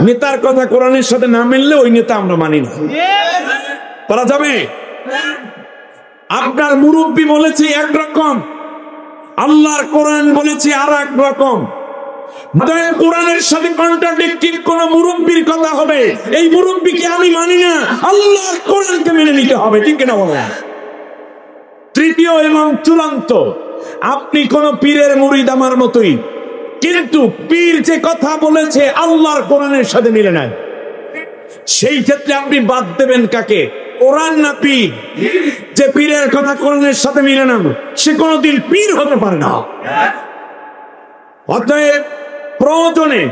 নেতার কথা কোরআনের সাথে না মিললে ওই নেতা আমরা মানি না। পারা যাবে? আপনার মুরব্বী বলেছে একরকম, আল্লাহর কোরআন বলেছে আর এক রকম। কোরআনের সাথে কন্ট্রাডিক্টিভ কোন মুরব্বীর কথা হবে, এই মুরব্বীকে আমি মানি না, আল্লাহর কোরআনকে মেনে নিতে হবে, ঠিক না বলেন? তৃতীয় এবং চূড়ান্ত, আপনি কোন পীরের মুরিদ আমার মতোই, কিন্তু পীর যে কথা বলেছে আল্লাহর কোরআনের সাথে মিলে নাই, সেই ক্ষেত্রে আপনি বাদ দেবেন কাকে? কোরআন না পীর? যে পীরের কথা কোরআনের সাথে মিলে না সে কোনদিন পীর হতে পারে না। অতএব প্রয়োজনে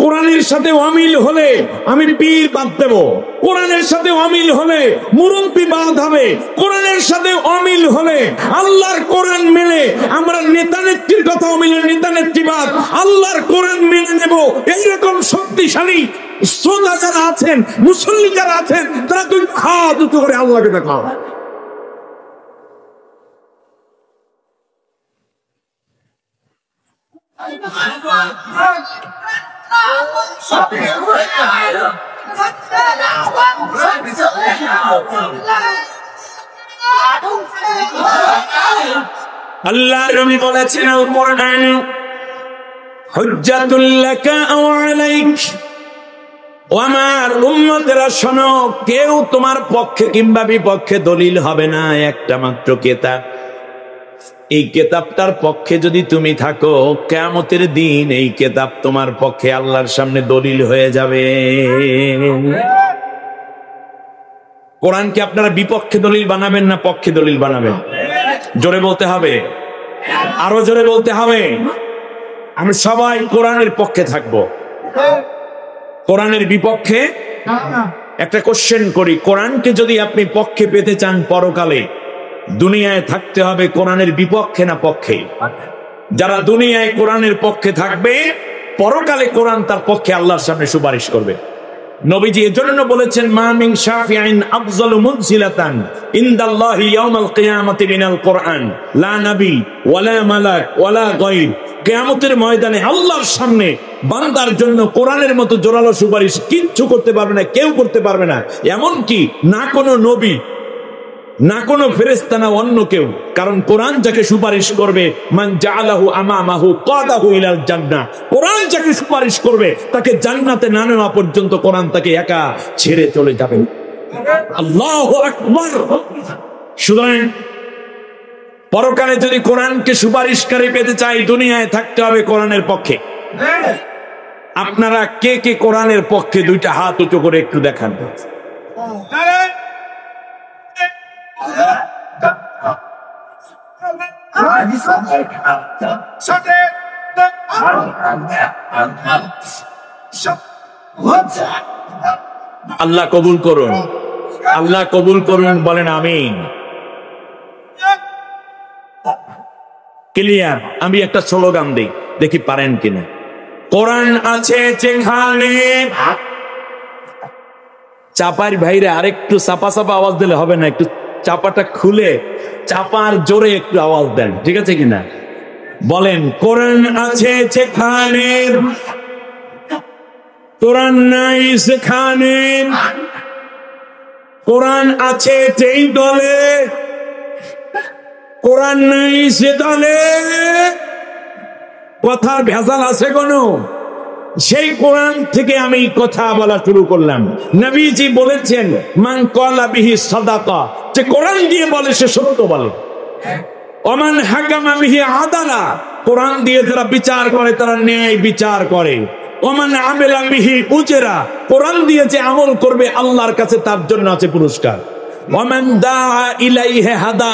কোরআনের সাথে অমিল হলে আমি পীর বাদ দেব, কোরআনের সাথে অমিল হলে মুরব্বি বাদ হবে, কোরআনের সাথে অমিল হলে আল্লাহর কোরআন মেনে আমরা নেতা নেত্রীর কথাও মিলে নেতা নেত্রীবাদ, আল্লাহর কোরআন মেনে নেব। এইরকম শক্তিশালী শ্রোতা যারা আছেন, মুসল্লি যারা আছেন, তারা তুই খাওয়া দুটো করে আল্লাহকে দেখাও। আল্লাহ নবী বলেছেন আল কোরআন হুজ্জাতুল লাকা আও আলাইক, ও আমার উম্মতেরা শোনো, কেউ তোমার পক্ষে কিংবা বিপক্ষে দলিল হবে না। একটা মাত্র কিতাব, এই কিতাবটার পক্ষে যদি তুমি থাকো, কিয়ামতের দিন এই কিতাব তোমার পক্ষে আল্লাহর সামনে দলিল হয়ে যাবে। কোরআনকে আপনারা বিপক্ষে দলিল বানাবেন না পক্ষে দলিল বানাবেন? জোরে বলতে হবে, আরো জোরে বলতে হবে। আমি সবাই কোরআনের পক্ষে থাকবো, কোরআনের বিপক্ষে। একটা কোশ্চেন করি, কোরআনকে যদি আপনি পক্ষে পেতে চান পরকালে, দুনিয়ায় থাকতে হবে কোরআনের বিপক্ষে না পক্ষে? যারা দুনিয়ায় কোরআনের পক্ষে থাকবে, পরকালে কোরআন তার পক্ষে আল্লাহর সামনে সুপারিশ করবে। নবীজি এজন্য বলেছেন মা মিন শাফিঈন আফযালু মুনজিলাতান ইনদাল্লাহি ইয়াউমাল কিয়ামাতি মিনাল কোরআন লা নবী ওয়ালা মালাক ওয়ালা গায়র। কিয়ামতের ময়দানে আল্লাহর সামনে বান্দার জন্য কোরআনের মতো জোরালো সুপারিশ কিচ্ছু করতে পারবে না, কেউ করতে পারবে না, এমন কি না কোনো নবী, না কোনো ফেরেশতা, না অন্য কেউ। কারণ কোরআন যাকে সুপারিশ করবে, মান জাআলাহু আমামাহু কাদাহু ইলাল জান্নাহ, কোরআন যাকে সুপারিশ করবে তাকে জান্নাতে না নেওয়া পর্যন্ত কোরআন তাকে একা ছেড়ে চলে যাবে। আল্লাহু আকবার। সুতরাং পরকালে যদি কোরআনকে সুপারিশকারী পেতে চাই, দুনিয়ায় থাকতে হবে কোরআনের পক্ষে। আপনারা কে কে কোরআনের পক্ষে? দুইটা হাত উঁচু করে একটু দেখান। আল্লাহ কবুল করুন, আল্লাহ কবুল করুন, বলেন আমিন। ক্লিয়ার? আমি একটা স্লোগান দিই, দেখি পারেন কিনা। কোরআন আছে যেখানে, চাপার ভাইরে আরেকটু চাপা চাপা আওয়াজ দিলে হবে না, একটু চাপাটা খুলে চাপার জোরে একটু আওয়াজ দেন, ঠিক আছে কিনা? বলেন কোরআন আছে যেখানে, কোরআন নাই সেখানে, কোরআন আছে যেই দলে, কোরআন নাই সে দলে। কথার ভেজাল আছে কোনো? সেই কোরআন থেকে আমি কথা বলা শুরু করলাম। নবীজি বলেছেন মান ক্বালা বিহি সাদাকা, যে কোরআন দিয়ে বলে সে সত্য বলে। ওমান হাকামা বিহি আদালা, কোরআন দিয়ে যারা বিচার করে তারা ন্যায় বিচার করে। ওমান আমিলা বিহি উজরা, কোরআন দিয়ে যে আমল করবে আল্লাহর কাছে তার জন্য আছে পুরস্কার। ওমান দাআ ইলাইহি হাদা,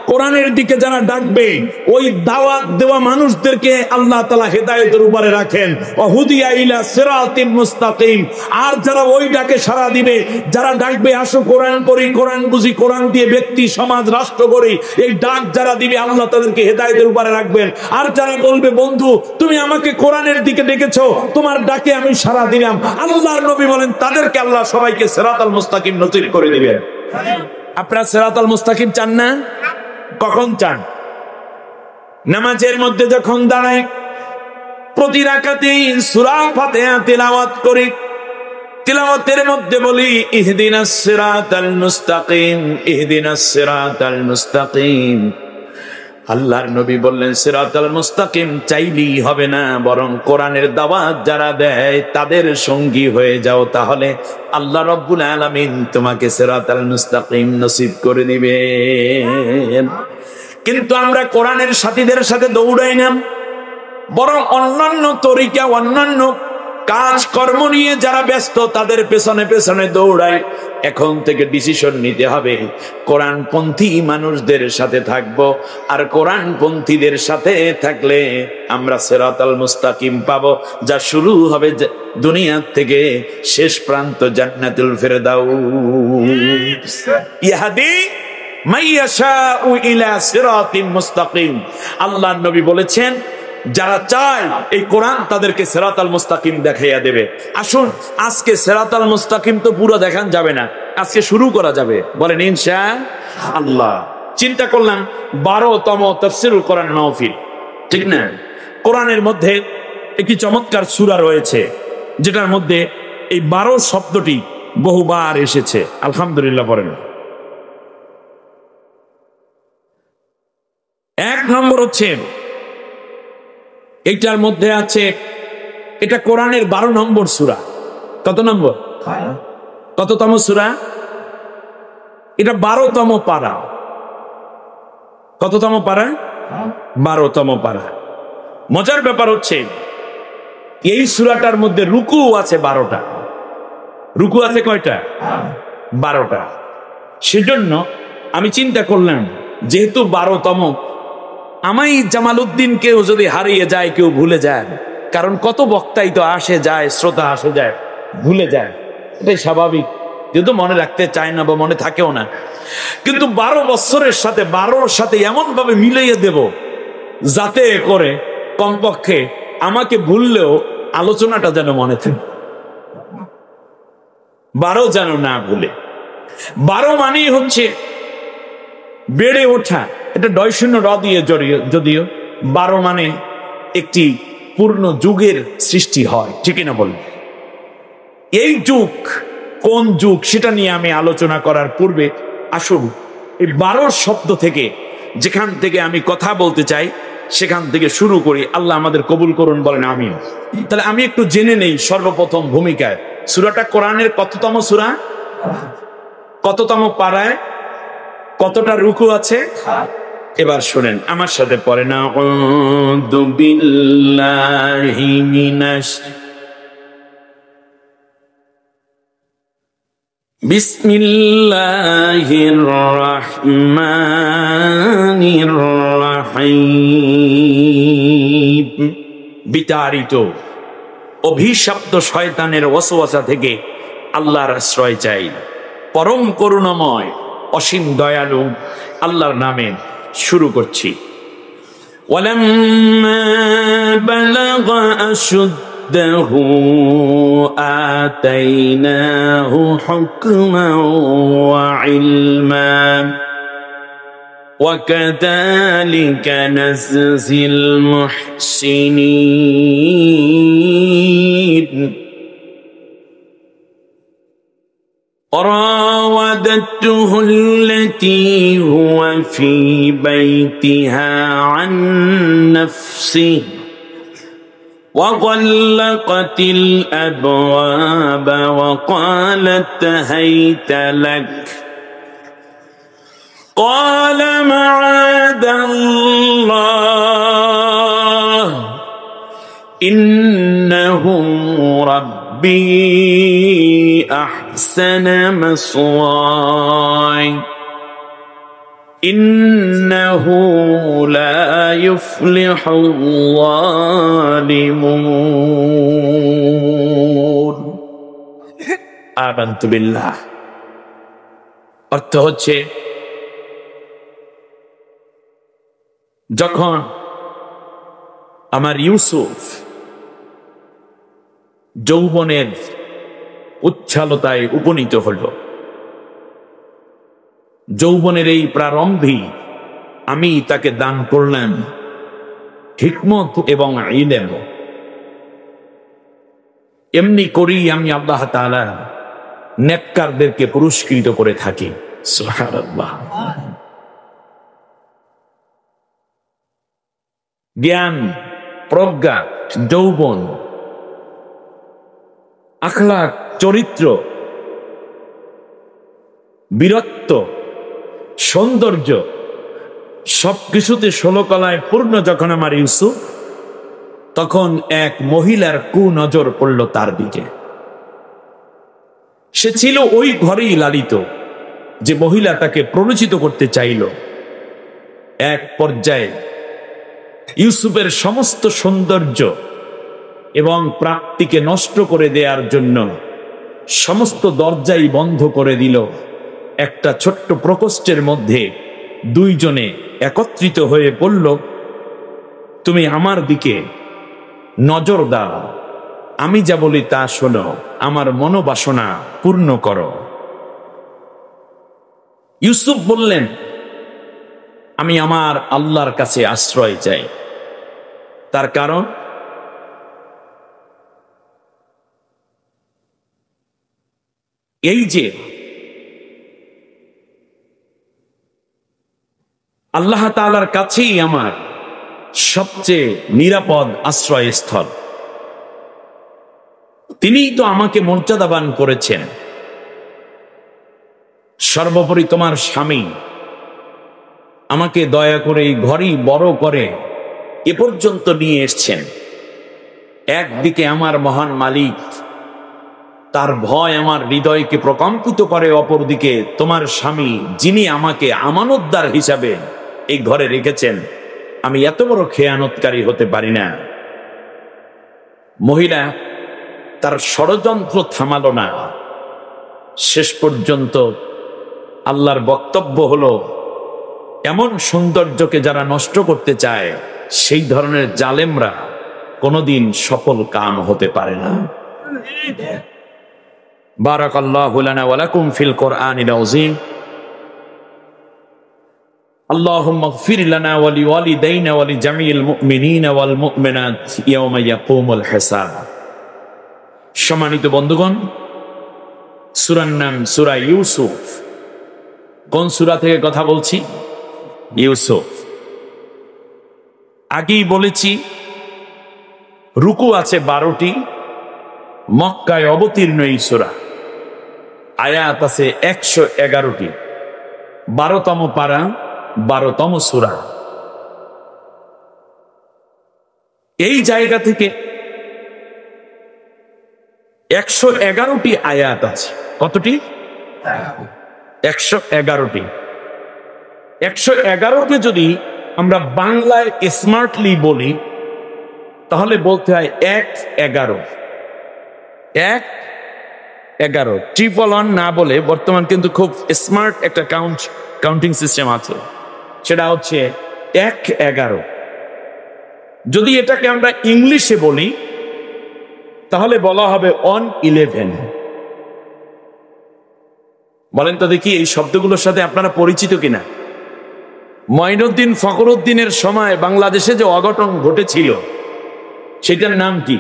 কোরআনের দিকে যারা ডাকবে ওই দাওয়াত দেওয়া মানুষদেরকে আল্লাহ তাআলা হেদায়েতের উপরে রাখেন। ওয়াহুদিয়া ইলা সিরাতিল মুস্তাকিম, আর যারা ওই ডাকে সাড়া দিবে, যারা ডাকবে আসো কোরআন পড়ি, কোরআন বুঝি, কোরআন দিয়ে ব্যক্তি সমাজ রাষ্ট্র করি, এই ডাক যারা দিবে আল্লাহ তাদেরকে হেদায়েতের উপরে রাখবেন। আর যারা বলবে বন্ধু তুমি আমাকে কোরআনের দিকে ডেকেছো, তোমার ডাকে আমি সাড়া দিলাম, আল্লাহর নবী বলেন তাদেরকে আল্লাহ সবাইকে সিরাতাল মুস্তাকিম নসিব করে দিবেন। আপনারা সিরাতাল মুস্তাকিম চান না? কখন চান? নামাজের মধ্যে যখন দাঁড়ায় প্রতি রাকাতেই সূরা ফাতিহা তিলাওয়াত করি, তিলাওয়াতের মধ্যে বলি ইহদিনাস সিরাতাল মুস্তাকিম, ইহদিনাস সিরাতাল মুস্তাকিম। আল্লাহর নবী বললেন সিরাতাল মুস্তাকিম চাইলেই হবে না, বরং কোরআনের দাওয়াত যারা দেয় তাদের সঙ্গী হয়ে যাও, তাহলে আল্লাহ রাব্বুল আলামিন তোমাকে সিরাতাল মুস্তাকিম নসিব করে দিবেন। কিন্তু আমরা কোরআনের সাথীদের সাথে দৌড়াই না, বরং অন্যান্য তরিকা, অন্যান্য কাজ কর্ম নিয়ে যারা ব্যস্ত তাদের পেছনে পেছনে দৌড়ায়। এখন থেকে ডিসিশন নিতে হবে, কোরআনপন্থী মানুষদের সাথে থাকবো, আর কোরআনপন্থীদের সাথে থাকলে আমরা সিরাতাল মুস্তাকিম পাবো, যা শুরু হবে দুনিয়া থেকে শেষ প্রান্ত জান্নাতুল ফেরদাউস। ইয়াহদি মাইয়াশাউ ইলা সিরাতিম মুস্তাকিম। আল্লাহর নবী বলেছেন যারা চায় এই কোরআন তাদেরকে সিরাতাল মুস্তাকিম দেখাইয়া দেবে। আসুন আজকে সিরাতাল মুস্তাকিম তো পুরো দেখান যাবে না, আজকে শুরু করা যাবে, বলেন ইনশাআল্লাহ। চিন্তা করলাম 12তম তাফসীরুল কোরআন মাহফিল, ঠিক না? কোরআনের মধ্যে একটি চমৎকার সূরা রয়েছে যেটার মধ্যে এই 12 শব্দটি বহুবার এসেছে। আলহামদুলিল্লাহ পড়েন। 1 নম্বর হচ্ছে এইটার মধ্যে আছে, এটা কোরআনের 12 নম্বর সূরা। কত নম্বর? কততম সূরা? এটা 12তম পারা। কততম পারা? 12তম পারা। মজার ব্যাপার হচ্ছে এই সূরাটার মধ্যে রুকু আছে 12টা। রুকু আছে কয়টা? 12টা। সেজন্য আমি চিন্তা করলাম যেহেতু 12তম, আমাই জামালউদ্দিন কেউ যদি হারিয়ে যায়, কেউ ভুলে যায়, কারণ কত বক্তাই তো আসে যায়, শ্রোতা আসে যায়, ভুলে যায়, এটাই স্বাভাবিক, যেহেতু মনে রাখতে চায় না বা মনে থাকেও না। কিন্তু 12 বছরের সাথে 12র সাথে এমন ভাবে মিলিয়ে দেব যাতে করে কমপক্ষে আমাকে ভুললেও আলোচনাটা যেন মনে থাকে, 12 যেন না ভুলে। 12 মানেই হচ্ছে বেড়ে ওঠা, এটা ডয়শূন্য র দিয়ে যদিও 12 মানে একটি পূর্ণ যুগের সৃষ্টি হয়, ঠিক না বলেন? এই যুগ কোন যুগ সেটা নিয়ে আমি আলোচনা করার পূর্বে আসুন এই 12 শব্দ থেকে, যেখান থেকে আমি কথা বলতে চাই সেখান থেকে শুরু করি। আল্লাহ আমাদের কবুল করুন, বলেন আমিন। তাহলে আমি একটু জেনে নেই সর্বপ্রথম ভূমিকায়, সূরাটা কোরআনের কততম সূরা, কততম পারায়, কতটা রুকু আছে? এবার শুনেন আমার সাথে পড়েন, আউযু বিল্লাহি মিনাশ বিসমিল্লাহির রাহমানির রাহিম। বিতাড়িত অভিশপ্ত শয়তানের ওয়াসওয়াসা থেকে আল্লাহর আশ্রয় চাই। পরম করুণাময় অসীম দয়ালু আল্লাহর নামে শুরু করছি। ওয়ালাম্মা বালাগা আশুদ্দাহু আতাইনাহু হুকমান ওয়া ইলমা ওয়া কাযালিকা নাজজিল মুহসিনিন। راودته التي هو في بيتها عن نفسه وغلقت الأبواب وقالت هيت لك قال معاذ الله إنه ربي أحسن مثواي إنه لا يفلح الظالمون। آمنت بالله অর্থ হচ্ছে যখন আমার ইউসুফ যৌবনের উচ্ছলতায় উপনীত হল, যৌবনের এই প্রারম্ভে আমি তাকে দান করলাম হিকমত এবং ইলম। এমনি করেই আমি আল্লাহ তাআলা নেককারদেরকে পুরস্কৃত করে থাকি। সুবহানাল্লাহ। জ্ঞান, প্রজ্ঞা, যৌবন, আখলাক, চরিত্র, বীরত্ব, সৌন্দর্য সবকিছুতে 16 কলায় পূর্ণ যখন আমার ইউসুফ, তখন এক মহিলার কুনজর পড়ল তার দিকে। সে ছিল ওই ঘরেই লালিত যে মহিলা তাকে প্ররোচিত করতে চাইল। এক পর্যায়ে ইউসুফের সমস্ত সৌন্দর্য এবং প্রাপ্তিকে নষ্ট করে দেওয়ার জন্য সমস্ত দরজাই বন্ধ করে দিল। একটা ছোট্ট প্রকোষ্ঠের মধ্যে দুইজনে একত্রিত হয়ে পড়ল, তুমি আমার দিকে নজর দাও, আমি যা বলি তা শোনো, আমার মনোবাসনা পূর্ণ করো। ইউসুফ বললেন, আমি আমার আল্লাহর কাছে আশ্রয় চাই। তার কারণ, এই যে আল্লাহ তাআলার কাছেই আমার সবচেয়ে নিরাপদ আশ্রয়স্থল। তিনিই তো আমাকে মর্যাদাবান করেছেন। সর্বোপরি তোমার স্বামী আমাকে দয়া করে এই ঘরেই বড় করে এ পর্যন্ত নিয়ে এসছেন। একদিকে আমার মহান মালিক, তার ভয় আমার হৃদয়কে প্রকম্পিত করে, অপরদিকে তোমার স্বামী যিনি আমাকে আমানতদার হিসাবে এই ঘরে রেখেছেন, আমি এত বড় খেয়ানতকারী হতে পারি না। মহিলা তার ষড়যন্ত্র থামালো না। শেষ পর্যন্ত আল্লাহর বক্তব্য হলো, এমন সৌন্দর্যকে যারা নষ্ট করতে চায় সেই ধরনের জালেমরা কোনোদিন সফল কাম হতে পারে না। বারাকাল্লাহু লানা ওয়া লাকুম ফিল কোরআনিল আযীম। আল্লাহুম্মা ইগফির লানা ওয়া লিওয়ালিদাইনা ওয়া লিজামিল মুমিনিনা ওয়াল মুমিনাত ইয়াওমা ইয়াকুমুল হিসাব। সম্মানিত বন্ধুগণ, সূরার নাম সূরা ইউসুফ। কোন সূরা থেকে কথা বলছি? ইউসুফ। আগেই বলেছি রুকু আছে 12টি, মক্কায় অবতীর্ণ এই সূরা। আয়াত আছে 111টি, 12তম পারা, 12তম সূরা। এই জায়গা থেকে 111টি আয়াত আছে। কতটি? 111টি। 111কে যদি আমরা বাংলায় স্মার্টলি বলি তাহলে বলতে হয় 1-11। 1-11 ট্রিপল ওয়ান না বলে, বর্তমান কিন্তু খুব স্মার্ট একটা কাউন্টিং সিস্টেম আছে, সেটা হচ্ছে 1-11। যদি এটাকে আমরা ইংলিশে বলি তাহলে বলা হবে 1-11। বলেন তো দেখি এই শব্দগুলোর সাথে আপনারা পরিচিত কিনা? মঈনুদ্দিন ফখরুদ্দিনের সময় বাংলাদেশে যে অঘটন ঘটেছিল সেটার নাম কি?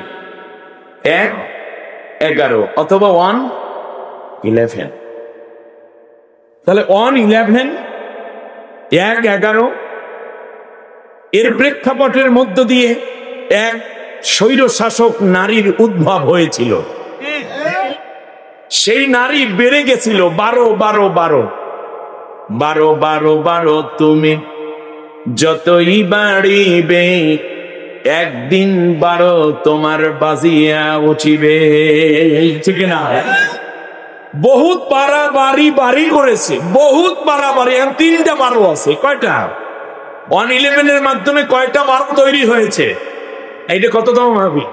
1-11 অথবা 1-11। তাহলে 1-11, 1-11 এর প্রেক্ষাপটের মধ্য দিয়ে এক স্বৈর শাসক নারীর উদ্ভব হয়েছিল। সেই নারী বেড়ে গেছিল 12 তুমি যতই বাড়িবে, একদিন 12 তোমার বাজিয়া উঠিবে। ঠিক না? বহুত বাড়ি করেছে, বহুত বাড়ি। এখন 3টা 12 আছে। কয়টা? 1-11 এর মাধ্যমে কয়টা 12 তৈরি হয়েছে? এইটা কততম ভাবি?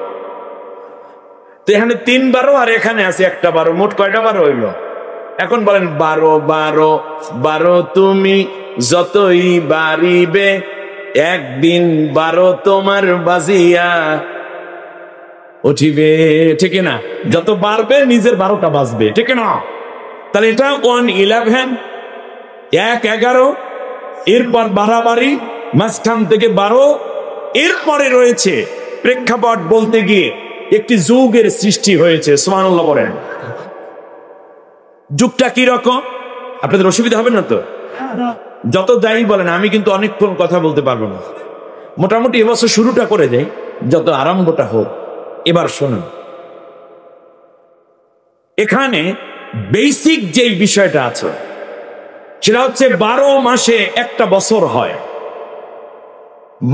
তো এখানে 3 12 আর এখানে আছে 1টা 12, মোট কয়টা 12 হইল? এখন বলেন 12 তুমি যতই বাড়িবে, একদিন 12 তোমার বাজিয়া উঠিবে। ঠিক না? যত বাড়বে নিজের 12টা বাজবে। ঠিক না? তাহলে এটা 1-11, 1-11, এরপর বাড়াবাড়ি, মাঝখান থেকে 12, এরপরে রয়েছে প্রেক্ষাপট বলতে গিয়ে একটি যুগের সৃষ্টি হয়েছে। সুবহানাল্লাহ বলেন। যুগটা কি রকম? আপনাদের অসুবিধা হবে না তো? যত যাই বলেন, আমি কিন্তু অনেকক্ষণ কথা বলতে পারবো না। মোটামুটি এবছর শুরুটা করে যাই, যত আরম্ভটা হোক। এবার শুনুন, এখানে বেসিক যেই বিষয়টা আছে সেটা হচ্ছে 12 মাসে একটা বছর হয়,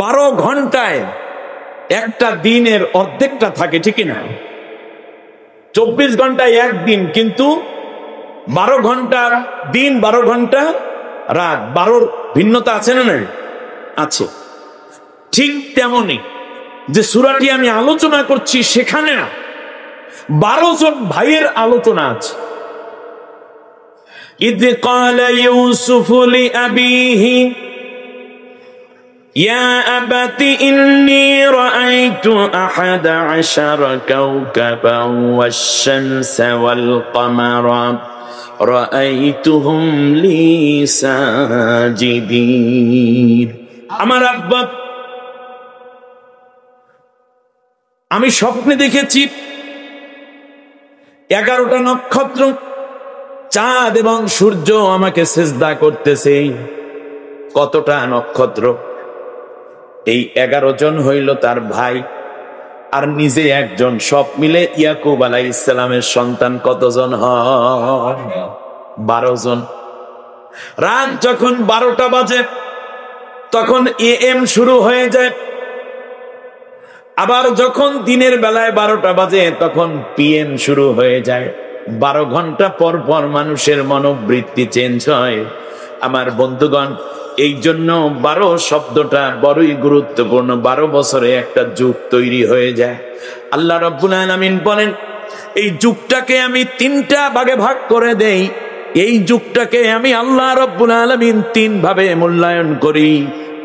12 ঘন্টায় একটা দিনের অর্ধেকটা থাকে, ঠিক না? 24 ঘন্টায় একদিন, কিন্তু 12 ঘন্টা দিন, 12 ঘন্টা রাত। 12 ভিন্নতা আছে না? আছে। ঠিক তেমনি যে সূরাটি আমি আলোচনা করছি সেখানে 12 জন ভাইয়ের আলোচনা আছে। ইদ ক্বালা ইউসুফ লিআবিহি ইয়া আবাতি ইন্নী রাআইতু আহাদা আশারা কাওকাবান ওয়াশ-শামসা ওয়াল কামারা রাআইতুহুম লি সাজিদিন। আমার আব্বা, আমি স্বপ্নে দেখেছি 11টা নক্ষত্র, চাঁদ এবং সূর্য আমাকে সিজদা করতেছে। কতটা নক্ষত্র? এই 11 জন হইল তার ভাই, আর নিজে একজন। সব মিলে ইয়াকুব আলাইহিস সালামের সন্তান কতজন হয়? 12 জন। রাত যখন 12টা বাজে তখন AM শুরু হয়ে যায়। আবার যখন দিনের বেলায় 12টা বাজে তখন PM শুরু হয়ে যায়। 12 ঘন্টা পর পর মানুষের মনোবৃত্তি চেঞ্জ হয়। আমার বন্ধুগণ, এই জন্য 12 শব্দটা বড়ই গুরুত্বপূর্ণ। 12 বছরে একটা যুগ তৈরি হয়ে যায়। আল্লাহ রাব্বুল আলামিন বলেন, এই যুগটাকে আমি 3টা ভাগে ভাগ করে দেই। এই যুগটাকে আমি আল্লাহ রাব্বুল আলামিন 3 ভাবে মূল্যায়ন করি।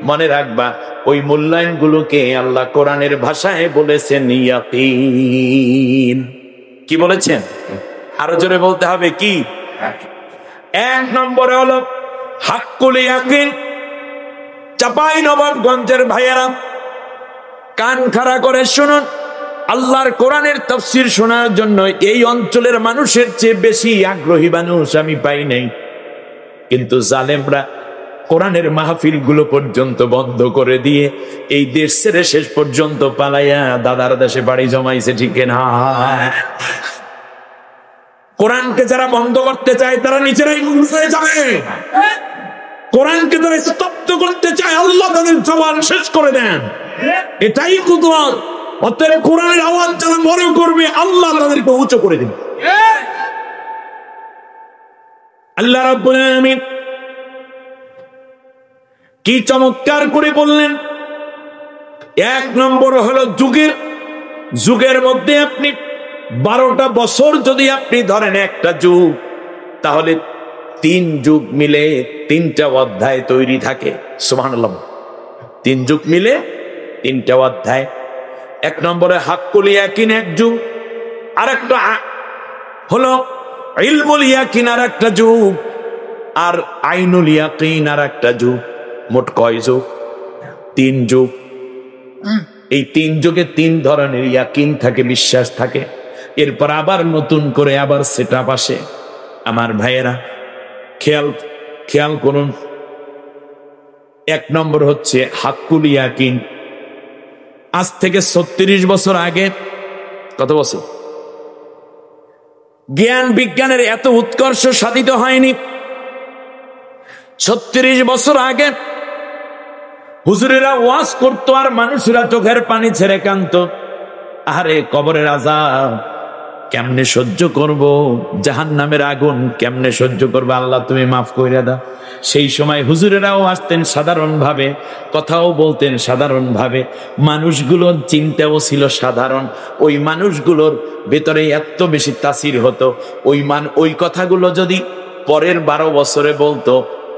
মনে রাখবা, ওই মূল্যায়নগুলোকে আল্লাহ কোরআনের ভাষায় বলেছেন ইয়াকিন। কি বলেছেন? আরো জোরে বলতে হবে। কি? 1 নম্বরে হলো হাক্কুল ইয়াকিন। চাঁপাইনবাবগঞ্জের ভাইয়েরা কান খাড়া করে শুনুন, আল্লাহর কোরআনের তাফসীর শোনার জন্য এই অঞ্চলের মানুষের চেয়ে বেশি আগ্রহী মানুষ আমি পাই নাই। কিন্তু জালেমরা কোরআনের মাহফিল গুলো পর্যন্ত বন্ধ করে দিয়ে এই দেশ ছেড়ে শেষ পর্যন্ত পালাইয়া দাদার দেশে বাড়ি জমাইছে, ঠিক না? কোরআনকে যারা বন্ধ করতে চায় তারা নিজেরাই ধ্বংস হয়ে যাবে। কোরআনকে যারা স্তব্ধ করতে চায় আল্লাহ তাদের জবান শেষ করে দেন। এটাই কুদরত। অতএব কোরআনের আওয়াজ যারা বড় করবে আল্লাহ তাদেরকে উঁচু করে দেবে। আল্লাহ রাব্বুল আলামিন কি চমৎকার করে বললেন। 1 নম্বর হলো যুগের মধ্যে আপনি 12টা বছর যদি আপনি ধরেন একটা যুগ, তাহলে 3 যুগ মিলে 3টা অধ্যায় তৈরি থাকে। সুবহানাল্লাহ। 3 যুগ মিলে 3টা অধ্যায়। 1 নম্বরে হাক্কুল ইয়াকিন 1 যুগ, আর একটা হলো ইলমুল ইয়াকিন আর একটা যুগ, আর আইনুল ইয়াকিন আর একটা যুগ। মোট কয় যুগ? 3 যুগ। এই 3 যুগে 3 ধরনের ইয়াকিন থাকে, বিশ্বাস থাকে। এরপর আবার নতুন করে আবার সেটআপ আসে। আমার ভাইয়েরা খেয়াল করুন। 1 নম্বর হচ্ছে হাক্কুল ইয়াকিন। আজ থেকে 36 বছর আগে, কত বছর? জ্ঞান বিজ্ঞানের এত উৎকর্ষ সাধিত হয়নি। 36 বছর আগে হুজুরেরা ওয়াজ করতো আর মানুষেরা চোখের পানি ছেড়ে কাঁদতো। আরে কবরের আযাব কেমনে সহ্য করব, জাহান্নামের আগুন কেমনে সহ্য করবো, আল্লাহ তুমি মাফ কইরা দাও। সেই সময় হুজুরেরাও আসতেন সাধারণ ভাবে, কথাও বলতেন সাধারণ ভাবে, মানুষগুলোর চিন্তাও ছিল সাধারণ। ওই মানুষগুলোর ভেতরে এত বেশি তাসির হতো। ওই কথাগুলো যদি পরের 12 বছরে বলতো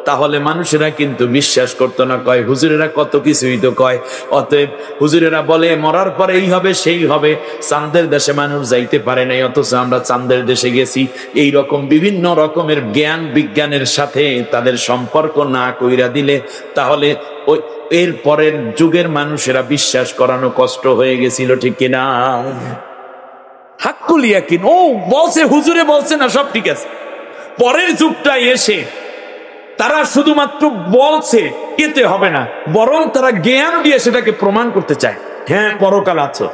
তাহলে মানুষেরা কিন্তু বিশ্বাস করতো না। কয় হুজুরেরা কত কিছুই তো কয়। অতএব হুজুরেরা বলে মরার পরে এই হবে সেই হবে। চাঁদের দেশে মানুষ যাইতে পারে নাই, অথচ আমরা চাঁদের দেশে গেছি। এই রকম বিভিন্ন রকমের জ্ঞান বিজ্ঞানের সাথে তাদের সম্পর্ক না কইরা দিলে তাহলে ওই এর পরের যুগের মানুষেরা বিশ্বাস করানো কষ্ট হয়ে গেছিল, ঠিক কিনা? হাক্কুল ইয়াকিন। ও বলছে, হুজুরে বলছে না, সব ঠিক আছে। পরের যুগটায় এসে তারা শুধুমাত্র বলছে, এতে হবে না, বরং তারা জ্ঞান দিয়ে সেটাকে প্রমাণ করতে চায়। হ্যাঁ, পরকাল আছে,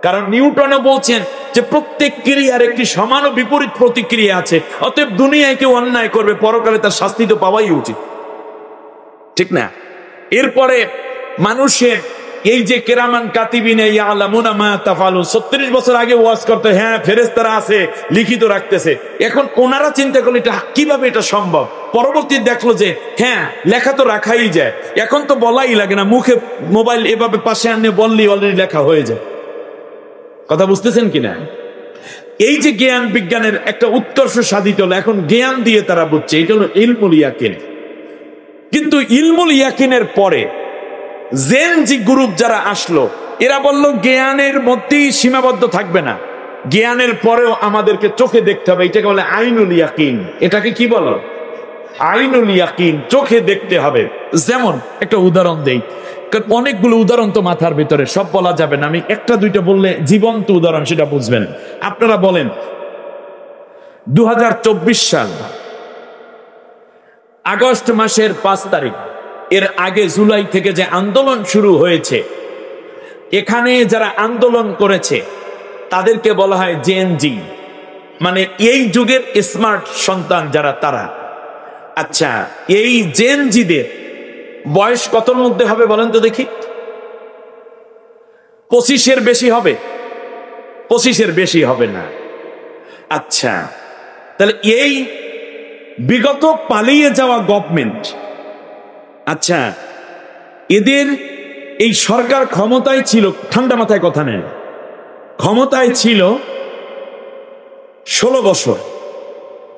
কারণ নিউটনও বলছেন যে প্রত্যেক ক্রিয়ার একটি সমান ও বিপরীত প্রতিক্রিয়া আছে। অতএব দুনিয়ায় কেউ অন্যায় করবে, পরকালে তার শাস্তি তো পাওয়াই উচিত, ঠিক না? এরপরে মানুষের এই যে কেরামান কাতিবিনে ইয়ালামুনা মা তাফালুন, 36 বছর আগে ওয়াজ করতে, হ্যাঁ ফেরেশতারা আছে, লিখিত রাখতেছে। এখন ওনারা চিন্তা করলে এটা কিভাবে এটা সম্ভব? পরবর্তী দেখলো যে হ্যাঁ, লেখা তো রাখাই যায়, এখন তো বলাই লাগে না, মুখে মোবাইল এভাবে পাশে আনে বললেই অলরেডি লেখা হয়ে যায়। কথা বুঝতেছেন কিনা? এই যে জ্ঞান বিজ্ঞানের একটা উৎকর্ষ সাধিত হলো, এখন জ্ঞান দিয়ে তারা বুঝছে, এটা হলো ইলমুল ইয়াকিন। কিন্তু ইলমুল ইয়াকিনের পরে জেন জি গ্রুপ যারা আসলো, এরা বলল জ্ঞানের মধ্যেই সীমাবদ্ধ থাকবে না, জ্ঞানের পরেও আমাদেরকে চোখে দেখতে হবে। এটাকে বলে আইনুল ইয়াকিন। এটাকে কি বলো? আইনুল ইয়াকিন, চোখে দেখতে হবে। যেমন একটা উদাহরণ দেই, অনেকগুলো উদাহরণ তো মাথার ভিতরে, সব বলা যাবে না, আমি একটা দুইটা বললে জীবন্ত উদাহরণ সেটা বুঝবেন। আপনারা বলেন 2024 সাল আগস্ট মাসের 5 তারিখ, এর আগে জুলাই থেকে যে আন্দোলন শুরু হয়েছে, এখানে যারা আন্দোলন করেছে তাদেরকে বলা হয় জেনজি, মানে এই যুগের স্মার্ট সন্তান যারা, তারা। আচ্ছা, এই জেনজিদের বয়স কতর মধ্যে হবে বলেন তো দেখি? 25-এর বেশি হবে? 25-এর বেশি হবে না। আচ্ছা, তাহলে এই বিগত পালিয়ে যাওয়া গভর্নমেন্ট, আচ্ছা এদের এই সরকার ক্ষমতায় ছিল, ঠান্ডা মাথায় কথা নেই, ক্ষমতায় ছিল 16 বছর,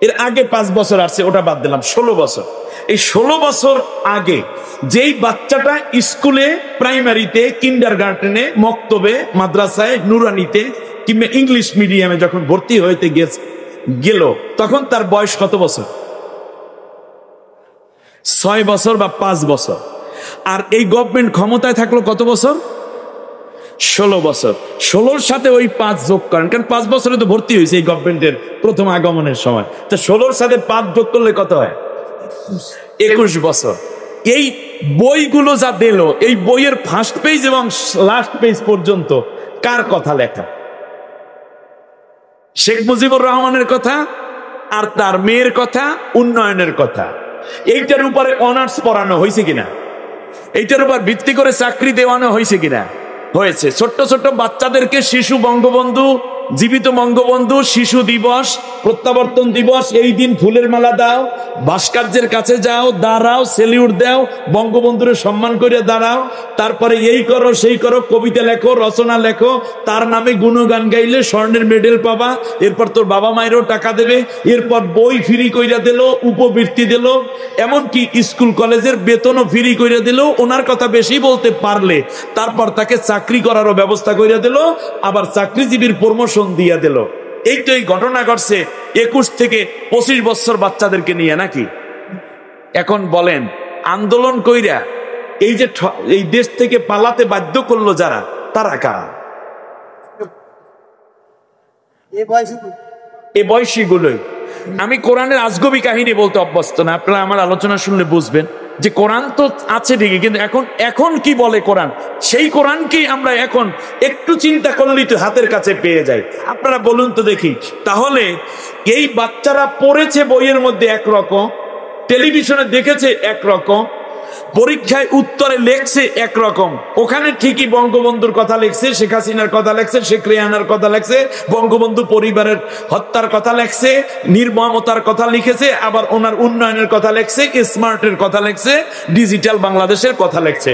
এর আগে 5 বছর আসছে, ওটা বাদ দিলাম, 16 বছর। এই 16 বছর আগে যেই বাচ্চাটা স্কুলে, প্রাইমারিতে, কিন্ডারগার্টেনে, মক্তবে, মাদ্রাসায়, নুরানিতে কিংবা ইংলিশ মিডিয়ামে যখন ভর্তি হইতে গেল, তখন তার বয়স কত বছর? 6 বছর বা 5 বছর। আর এই গভর্নমেন্ট ক্ষমতায় থাকলো কত বছর? 16 বছর। 16-র সাথে ওই 5 যোগ করেন, কারণ 5 বছরে তো ভর্তি হয়েছে এই গভর্নমেন্টের প্রথম আগমনের সময়, তো 16-র সাথে 5 যোগ করলে কত হয়? 21 বছর। এই বইগুলো যা দিল, এই বইয়ের ফার্স্ট পেজ এবং লাস্ট পেজ পর্যন্ত কার কথা লেখা? শেখ মুজিবুর রহমানের কথা আর তার মেয়ের কথা, উন্নয়নের কথা। এইটার উপরে অনার্স পড়ানো হয়েছে কিনা? এইটার উপর ভিত্তি করে চাকরি দেওয়ানো হয়েছে কিনা? হয়েছে। ছোট্ট ছোট্ট বাচ্চাদেরকে শিশু বঙ্গবন্ধু, জীবিত বঙ্গবন্ধু, শিশু দিবস, প্রত্যাবর্তন দিবস, এই দিন ফুলের মালা দাও, ভাস্কর্যের কাছে যাও, দাঁড়াও, সেলিউট দাও, বঙ্গবন্ধুরে সম্মান করে দাঁড়াও, তারপরে এই করো সেই করো, কবিতা লেখো, রচনা লেখো, তার নামে গুণগান গাইলে স্বর্ণের মেডেল পাবা, এরপর তোর বাবা মায়েরও টাকা দেবে, এরপর বই ফ্রি কইরা দিল, উপবৃত্তি দিল, এমনকি স্কুল কলেজের বেতনও ফ্রি কইরা দিল। ওনার কথা বেশি বলতে পারলে তারপর তাকে চাকরি করারও ব্যবস্থা কইরা দিল, আবার চাকরিজীবীর প্রমোশন দিয়া দিল। এই তো এই ঘটনা ঘটছে 21 থেকে 25 বছর বাচ্চাদেরকে নিয়ে, নাকি? এখন বলেন, আন্দোলন কইরা এই যে এই দেশ থেকে পালাতে বাধ্য করলো যারা, তারা কারা? এই বয়সী গুলোই। আমি কোরআনের আজগবি কাহিনী বলতে অভ্যস্ত না, আপনারা আমার আলোচনা শুনলে বুঝবেন যে কোরআন তো আছে ঠিকই, কিন্তু এখন কি বলে কোরআন, সেই কোরআনকেই আমরা এখন একটু চিন্তা করলেই তো হাতের কাছে পেয়ে যাই। আপনারা বলুন তো দেখি, তাহলে এই বাচ্চারা পড়েছে বইয়ের মধ্যে একরকম, টেলিভিশনে দেখেছে একরকম, পরীক্ষায় উত্তরে লেখছে একরকম, ওখানে ঠিকই বঙ্গবন্ধুর কথা লেখছে, শেখ হাসিনার কথা লেখছে, শেখ রেহানার কথা লেখছে, বঙ্গবন্ধু পরিবারের হত্যার কথা লেখছে, নির্মমতার কথা লিখেছে, আবার ওনার উন্নয়নের কথা লেখছে, স্মার্টের কথা লেখছে, ডিজিটাল বাংলাদেশের কথা লেখছে।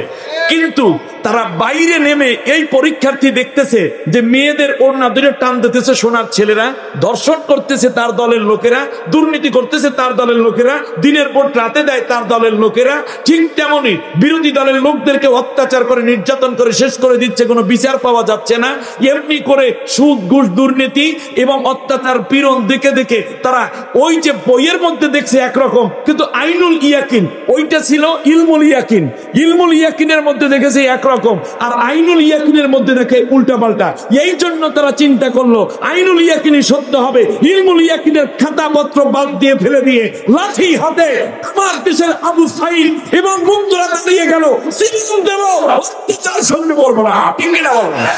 কিন্তু তারা বাইরে নেমে এই পরীক্ষার্থী দেখতেছে যে মেয়েদের ওড়না ধরে টান দিতেছে সোনার ছেলেরা, ধর্ষণ করতেছে তার দলের লোকেরা, দুর্নীতি করতেছে তার দলের লোকেরা, দিনের পর রাতে দেয় তার দলের লোকেরা, ঠিক তেমনি বিরোধী দলের লোকদেরকে অত্যাচার করে, নির্যাতন করে শেষ করে দিচ্ছে, কোনো বিচার পাওয়া যাচ্ছে না। এমনি করে সুদ, ঘুষ, দুর্নীতি এবং অত্যাচার, পীড়ন দেখে দেখে তারা ওই যে বইয়ের মধ্যে দেখছে একরকম, কিন্তু আইনুল ইয়াকিন ওইটা ছিল ইলমুল ইয়াকিন। ইলমুল ইয়াকিনের মধ্যে দেখেছে একরকম, একরকম, আর আইনুল ইয়াকিনের মধ্যে দেখে উল্টা পাল্টা। এই জন্য তারা চিন্তা করলো আইনুল ইয়াকিনই সত্য হবে, ইলমুল ইয়াকিনের খাতাপত্র বাদ দিয়ে ফেলে দিয়ে লাঠি হাতে আমার দেশের আবু সাইদ এবং মুক্তরা দাঁড়িয়ে গেল, সিদ্ধান্ত দেব অত্যাচার সঙ্গে বলবো না, ঠিক না বলবো না।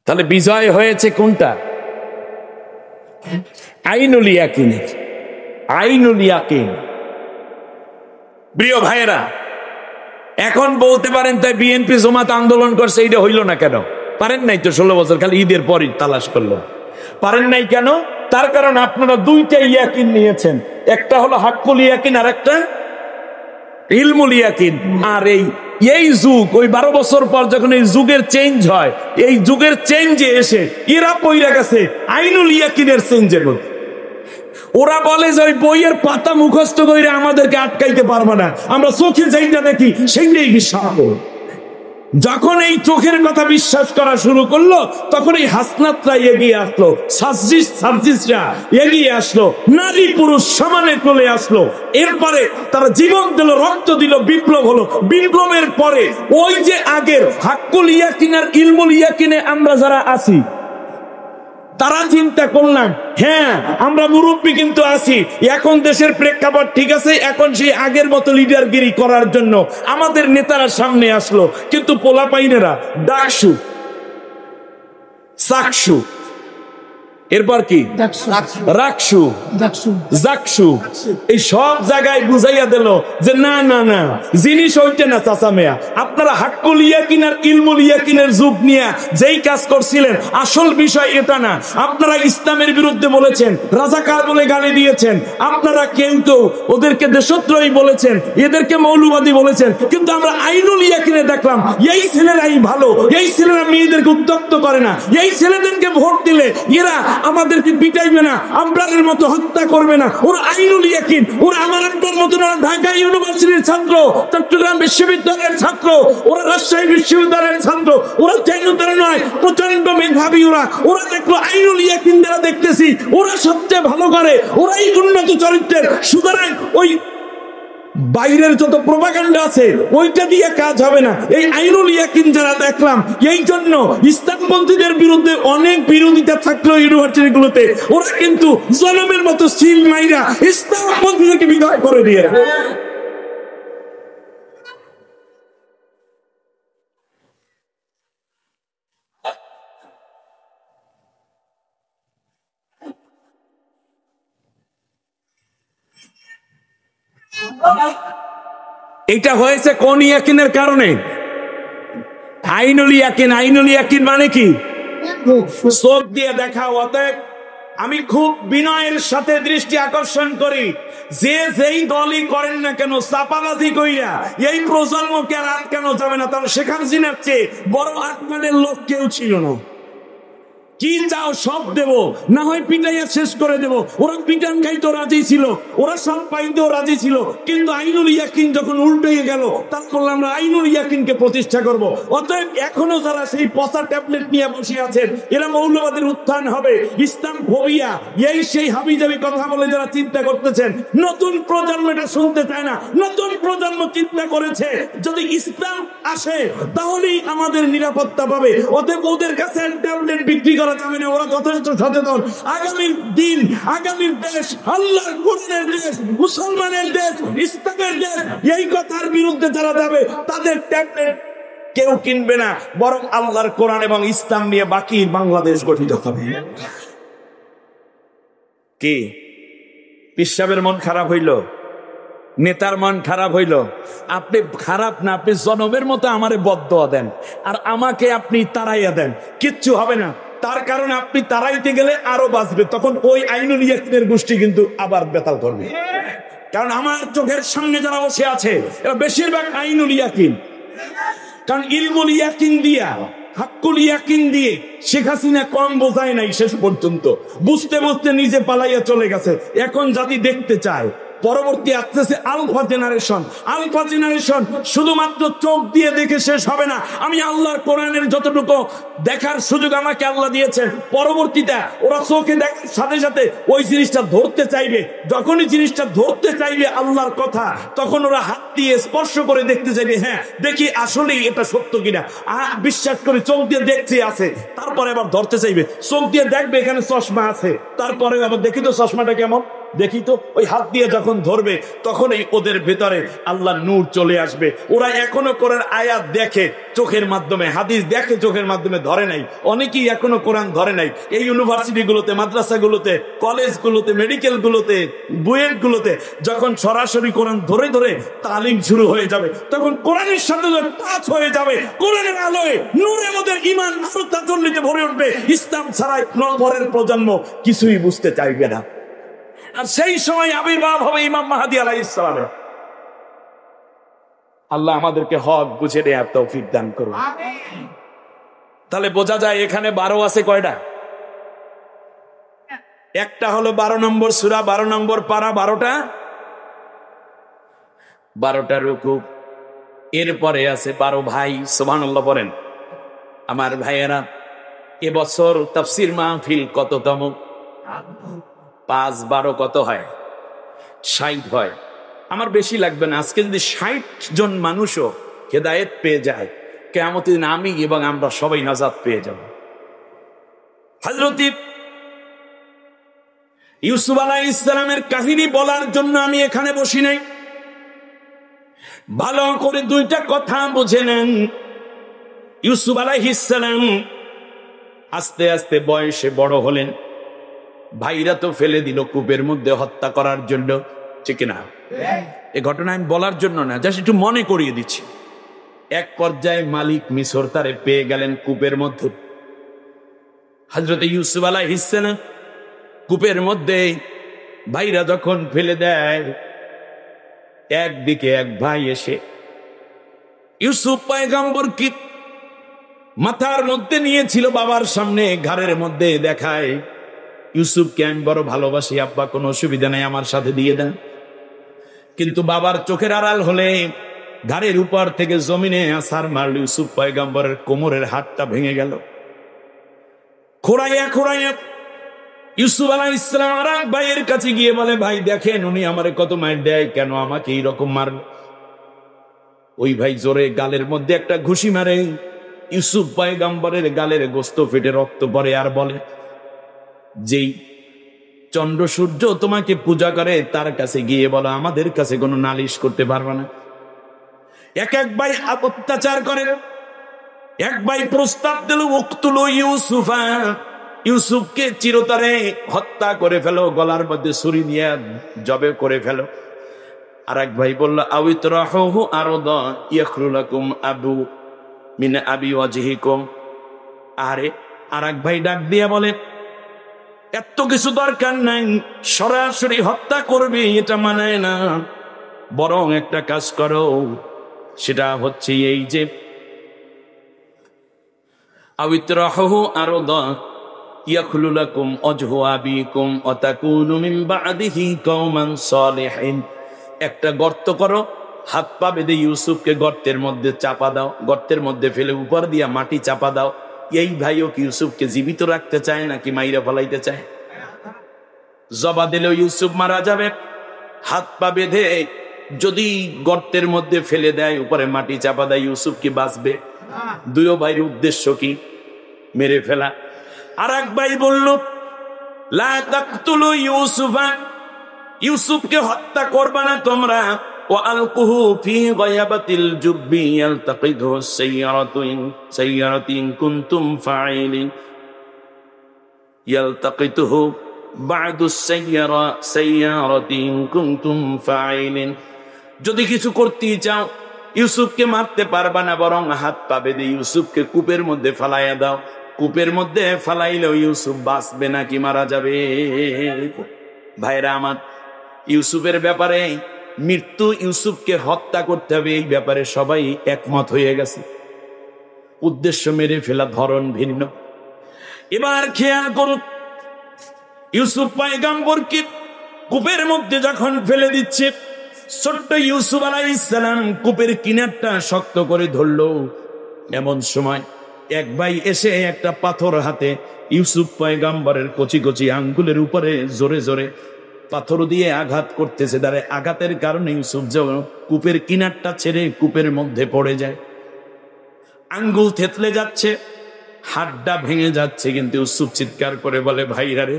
তাহলে বিজয় হয়েছে কোনটা? আইনুল ইয়াকিনের। আইনুল ইয়াকিন। প্রিয় ভাইয়েরা, এখন বলতে পারেন তাই বিএনপি জামাত আন্দোলন করছে, এটা হইল না কেন? পারেন নাই তো, 16 বছর খালি ঈদের পরই তালাশ করলো। পারেন নাই কেন? তার কারণ আপনারা দুইটা ইয়াকিন নিয়েছেন, একটা হলো হাক্কুল ইয়াকিন আর একটা ইলমুল ইয়াকিন। আর এই যুগ, ওই 12 বছর পর যখন এই যুগের চেঞ্জ হয়, এই যুগের চেঞ্জে এসে এরা পইরা গেছে আইনুল ইয়াকিনের চেঞ্জের মধ্যে। ওরা বলে যে ওই বইয়ের পাতা মুখস্থ করে আমাদেরকে আটকাইতে পারবে না, আমরা চোখে যেটা দেখি সেইটাই বিশ্বাস করব। যখন এই চোখের কথা বিশ্বাস করা শুরু করলো, তখন এই হাসনাতরা এগিয়ে আসলো, সার্জিসরা এগিয়ে আসলো, নারী পুরুষ সমানে চলে আসলো। এরপরে তারা জীবন দিল, রক্ত দিল, বিপ্লব হলো। বিপ্লবের পরে ওই যে আগের হাক্কুল ইয়াকিন আর ইলমুল ইয়াকিনে আমরা যারা আছি, তারা চিন্তা করলাম হ্যাঁ আমরা মুরব্বী কিন্তু আছি, এখন দেশের প্রেক্ষাপট ঠিক আছে, এখন সেই আগের মতো লিডারগিরি করার জন্য আমাদের নেতারা সামনে আসলো। কিন্তু পোলাপাইনেরা ডাকসু, সাকসু, এরপর কি রাকসু, জাকসু, এই সব জায়গায় বুঝাইয়া দিল যে না না না, জিনিস ওইটা না চাচা মেয়া। আপনারা হাক্কুল ইয়াকিন আর ইলমুল ইয়াকিনের যুগ নিয়ে যেই কাজ করছিলেন, আসল বিষয় এটা না। আপনারা ইসলামের বিরুদ্ধে বলেছেন, রাজাকার বলে গালি দিয়েছেন, আপনারা কেউ কেউ ওদেরকে দেশদ্রোহী বলেছেন, এদেরকে মৌলবাদী বলেছেন। কিন্তু আমরা আইনুল ইয়াকিনে দেখলাম এই ছেলেরাই ভালো, এই ছেলেরা মেয়েদেরকে উত্ত্যক্ত করে না, এই ছেলেদেরকে ভোট দিলে এরা আমাদেরকে পিটাইবে না, আমরাদের মতো হত্যা করবে না। ওরা আইনুল ইয়াকিন, ওরা আমার মতো না, ঢাকা ইউনিভার্সিটির ছাত্র, চট্টগ্রাম বিশ্ববিদ্যালয়ের ছাত্র, ওরা রাজশাহী বিশ্ববিদ্যালয়ের ছাত্র, ওরা চাইনুতারা নয়, প্রচন্ড মেধাবী। ওরা দেখলো আইনুল ইয়াকিন যারা দেখতেছি ওরা সবচেয়ে ভালো করে, ওরাই উন্নত চরিত্রের। সুতরাং ওই বাইরের যত প্রোপাগান্ডা আছে ওইটা দিয়ে কাজ হবে না। এই আইনুল ইয়াকিন যারা দেখলাম, এই জন্য ইসলামপন্থীদের বিরুদ্ধে অনেক বিরোধিতা থাকলো ইউনিভার্সিটি গুলোতে, ওরা কিন্তু জনমের মতো সিল মাইরা ইসলামপন্থীদেরকে বিদায় করে দিয়ে। এটা হয়েছে কোন ইয়াকিনের কারণে? আইনুল ইয়াকিন। আইনুল ইয়াকিন মানে কি? চোখ দিয়ে দেখা। অতএব আমি খুব বিনয়ের সাথে দৃষ্টি আকর্ষণ করি, যে যেই দলই করেন না কেন, চাপাবাজি কইরা এই প্রজন্মকে আর আটকানো যাবে না। তাহলে শেখ হাসিনার চেয়ে বড় আটকানের লোক কেউ ছিল না। কি চাও সব দেব, না হয় পিটাইয়া শেষ করে দেব। ওরা পিটান খাইতেও রাজি ছিল, ওরা সব পাইতেও রাজি ছিল। কিন্তু আইনুল ইয়াকিন যখন উল্টে গেল, তারপর আমরা আইনুল ইয়াকিনকে প্রতিষ্ঠা করব। অতএব এখনো যারা সেই পচা ট্যাবলেট নিয়ে বসে আছেন, এরা মৌলবাদের উত্থান হবে, ইসলাম ফোবিয়া, এই সেই হাবিজাবি কথা বলে যারা চিন্তা করতেছেন, নতুন প্রজন্ম এটা শুনতে চায় না। নতুন প্রজন্ম চিন্তা করেছে যদি ইসলাম আসে তাহলেই আমাদের নিরাপত্তা পাবে। অতএব ওদের কাছে ট্যাবলেট বিক্রি করা যাবে না, ওরা যথেষ্ট সচেতন। আগামীর দিন, আগামীর দেশ আল্লাহর কোরআনের দেশ, মুসলমানের দেশ, ইসলামের দেশ, এই কথার বিরুদ্ধে যারা যাবে তাদের ট্যাবলেট কেউ কিনবে না, বরং আল্লাহর কোরআন এবং ইসলাম নিয়ে বাকি বাংলাদেশ গঠিত হবে। কি পিসাবের মন খারাপ হইল, নেতার মন খারাপ হইল? আপনি খারাপ না, আপনি জনমের মতো আমারে বদদোয়া দেন আর আমাকে আপনি তাড়াইয়া দেন, কিচ্ছু হবে না। তার কারণে আপনি তাড়াইতে গেলে আরো বাঁচবে, তখন ওই আইনুল ইয়াকিনের গোষ্ঠী কিন্তু আবার বেতাল করবে। কারণ আমার চোখের সামনে যারা বসে আছে এরা বেশিরভাগ আইনুল ইয়াকিন। কারণ ইলমুল ইয়াকিন দিয়া, হাক্কুল ইয়াকিন দিয়ে শেখ হাসিনা কম বোঝায় নাই, শেষ পর্যন্ত বুঝতে বুঝতে নিজে পালাইয়া চলে গেছে। এখন জাতি দেখতে চায় পরবর্তী আসতেছে আলফা জেনারেশন। আলফা জেনারেশন শুধুমাত্র চোখ দিয়ে দেখে শেষ হবে না। আমি আল্লাহর কোরআনের যতটুকু দেখার সুযোগ আমাকে আল্লাহ দিয়েছেন, পরবর্তীতে ওরা চোখে দেখার সাথে সাথে ওই জিনিসটা ধরতে চাইবে। যখনই জিনিসটা ধরতে চাইবে আল্লাহর কথা, তখন ওরা হাত দিয়ে স্পর্শ করে দেখতে চাইবে, হ্যাঁ দেখি আসলেই এটা সত্য কিনা। বিশ্বাস করে চোখ দিয়ে দেখছে আছে, তারপরে আবার ধরতে চাইবে, চোখ দিয়ে দেখবে এখানে চশমা আছে, তারপরে আবার দেখি তো চশমাটা কেমন, দেখি তো। ওই হাত দিয়ে যখন ধরবে তখনই ওদের ভেতরে আল্লাহর নূর চলে আসবে। ওরা এখনো কোরআন আয়াত দেখে চোখের মাধ্যমে, হাদিস দেখে চোখের মাধ্যমে, ধরে নাই। অনেকেই এখনো কোরআন ধরে নাই। এই ইউনিভার্সিটিগুলোতে, মাদ্রাসাগুলোতে, কলেজগুলোতে, মেডিকেলগুলোতে, বুয়েটগুলোতে যখন সরাসরি কোরআন ধরে ধরে তালিম শুরু হয়ে যাবে, তখন কোরআনের সাথে টাচ হয়ে যাবে, কোরআনের আলোয় নূরে ওদের ঈমান আরো তাজ্জল্যিতে ভরে উঠবে। ইসলাম ছাড়াই নবরের প্রজন্ম কিছুই বুঝতে চাইবে না। আর সেই সময় আবির্ভাব হবে ইমাম মাহদী আলাইহিস সালামের। আল্লাহ আমাদেরকে হক বুঝে দেয়ার তৌফিক দান করুন। তাহলে বোঝা যায় এখানে 12 আছে কয়টা? একটা হলো 12 নম্বর সূরা, 12 নম্বর পারা, 12টা রুকু। এরপরে আছে 12 ভাই। সুবহানাল্লাহ পড়েন আমার ভাইয়েরা। এবছর তাফসীর মাহফিল কততম? 5 12 কত হয়? 60 হয়। আমার বেশি লাগবে না। আজকে যদি 60 জন মানুষও হেদায়েত পেয়ে যায়, কিয়ামতের দিন আমি এবং আমরা সবাই নাজাত পেয়ে যাব। হযরত ইউসুফ আলাইহিস সালামের কাহিনী বলার জন্য আমি এখানে বসি নাই। ভালো করে দুইটা কথা বুঝে নেন। ইউসুফ আলাইহিস সালাম আস্তে আস্তে বয়সে বড় হলেন। ভাইরা তো ফেলে দিল কূপের মধ্যে হত্যা করার জন্য, ঠিক না? এই ঘটনা আমি বলার জন্য না, জাস্ট একটু মনে করিয়ে দিচ্ছি। এক পর্যায়ে মালিক মিসর তারে পেয়ে গেলেন কূপের মধ্যে। হযরত ইউসুফ আলাইহিস সালাম কূপের মধ্যে ভাইরা যখন ফেলে দেয়, একদিকে এক ভাই এসে ইউসুফ পয়গম্বর কি মাথার মধ্যে নিয়েছিল, বাবার সামনে ঘাড়ের মধ্যে দেখায়, ইউসুফকে আমি বড় ভালোবাসি আব্বা, কোনো অসুবিধা নেই, আমার সাথে দিয়ে দেন। কিন্তু বাবার চোখের আড়াল হলে ঘাড়ের উপর থেকে জমিনে আছাড় মারল। ইউসুফ পয়গম্বরের কোমরের হাতটা ভেঙে গেল। খোঁড়াইয়া খোঁড়াইয়া ইউসুফ আলাইহিস সালাম আর এক ভাইয়ের কাছে গিয়ে বলে, ভাই দেখেন উনি আমারে কত মার দেয়, কেন আমাকে এইরকম মারল? ওই ভাই জোরে গালের মধ্যে একটা ঘুষি মারে। ইউসুফ পয়গম্বরের গালের গোস্ত ফেটে রক্ত পড়ে, আর বলে, যেই চন্দ্র সূর্য তোমাকে পূজা করে তার কাছে গিয়ে বলো আমাদের কাছে কোনো নালিশ করতে পারবে না। এক এক ভাই অত্যাচার করে। এক ভাই প্রস্তাব দিল, উকতুলু ইউসুফা, ইউসুফকে চিরতরে হত্যা করে ফেলো, গলার মধ্যে ছুরি দিয়ে জবে করে ফেলো। আর এক ভাই বলল, আউইতরাহু আরদা ইয়াখলু লাকুম আবু মিন আবি ওয়াজহিকুম। আরে আর এক ভাই ডাক দিয়ে বলে, এত কিছু দরকার নাই, সরাসরি হত্যা করবে এটা মানায় না, বরং একটা কাজ করো, সেটা হচ্ছে এই যে আউইতরাহু আরদা ইয়াখলু লাকুম ওয়াজহু আবিকুম ওয়া তাকুনু মিন বা'দিহি কওমান সালিহিন। একটা গর্ত করো, হাত পা বেঁধে ইউসুফকে গর্তের মধ্যে চাপা দাও, গর্তের মধ্যে ফেলে উপর দিয়া মাটি চাপা দাও। এই ভাইও কি ইউসুফকে জীবিত রাখতে চায় নাকি মাইরা ফলাইতে চায়? জবা দিলেও ইউসুফ মারা যাবে। হাত পা বেঁধে যদি গর্তের মধ্যে ফেলে দেয়, উপরে মাটি চাপা দেয়, ইউসুফ কি বাঁচবে? দুই ভাইয়ের উদ্দেশ্য কি? মেরে ফেলা। আর এক ভাই বলল, লা তাকতুলু ইউসুফা, ইউসুফকে হত্যা করবা না তোমরা। وألقه في غيابة الجب يلتقطه السيارة إن كنتم فاعلين يلتقطه بعد السيارة إن كنتم فاعلين। যদি কিছু করতে চাও ইউসুফকে মারতে পারবা না, বরং হাত পা বেঁধে ইউসুফকে কূপের মধ্যে ফালাইয়া দাও। কূপের মধ্যে ফালাইলেও ইউসুফ বাঁচবে নাকি মারা যাবে? ভাইরা আমার, ইউসুফের ব্যাপারে মৃত্যু, ইউসুফকে হত্যা করতে হবে, এই ব্যাপারে সবাই একমত হয়ে গেছে। উদ্দেশ্য মেরে ফেলা, ধরন ভিন্ন। এবার খেয়াল করুন, ইউসুফ পয়গম্বরকে কূপের মধ্যে যখন ফেলে দিচ্ছে, ছোট্ট ইউসুফ আলাইহিস সালাম কূপের কিনারটা শক্ত করে ধরলো। এমন সময় এক ভাই এসে একটা পাথর হাতে ইউসুফ পয়গম্বরের কচি কচি আঙ্গুলের উপরে জোরে জোরে পাথর দিয়ে আঘাত করতেছে। তারে আঘাতের কারণে ইউসুফ যখন কূপের কিনারটা ছেড়ে কূপের মধ্যে পড়ে যায়, আঙ্গুল থেতলে যাচ্ছে, হাড়টা ভেঙে যাচ্ছে, কিন্তু ইউসুফ চিৎকার করে বলে, ভাইরা রে,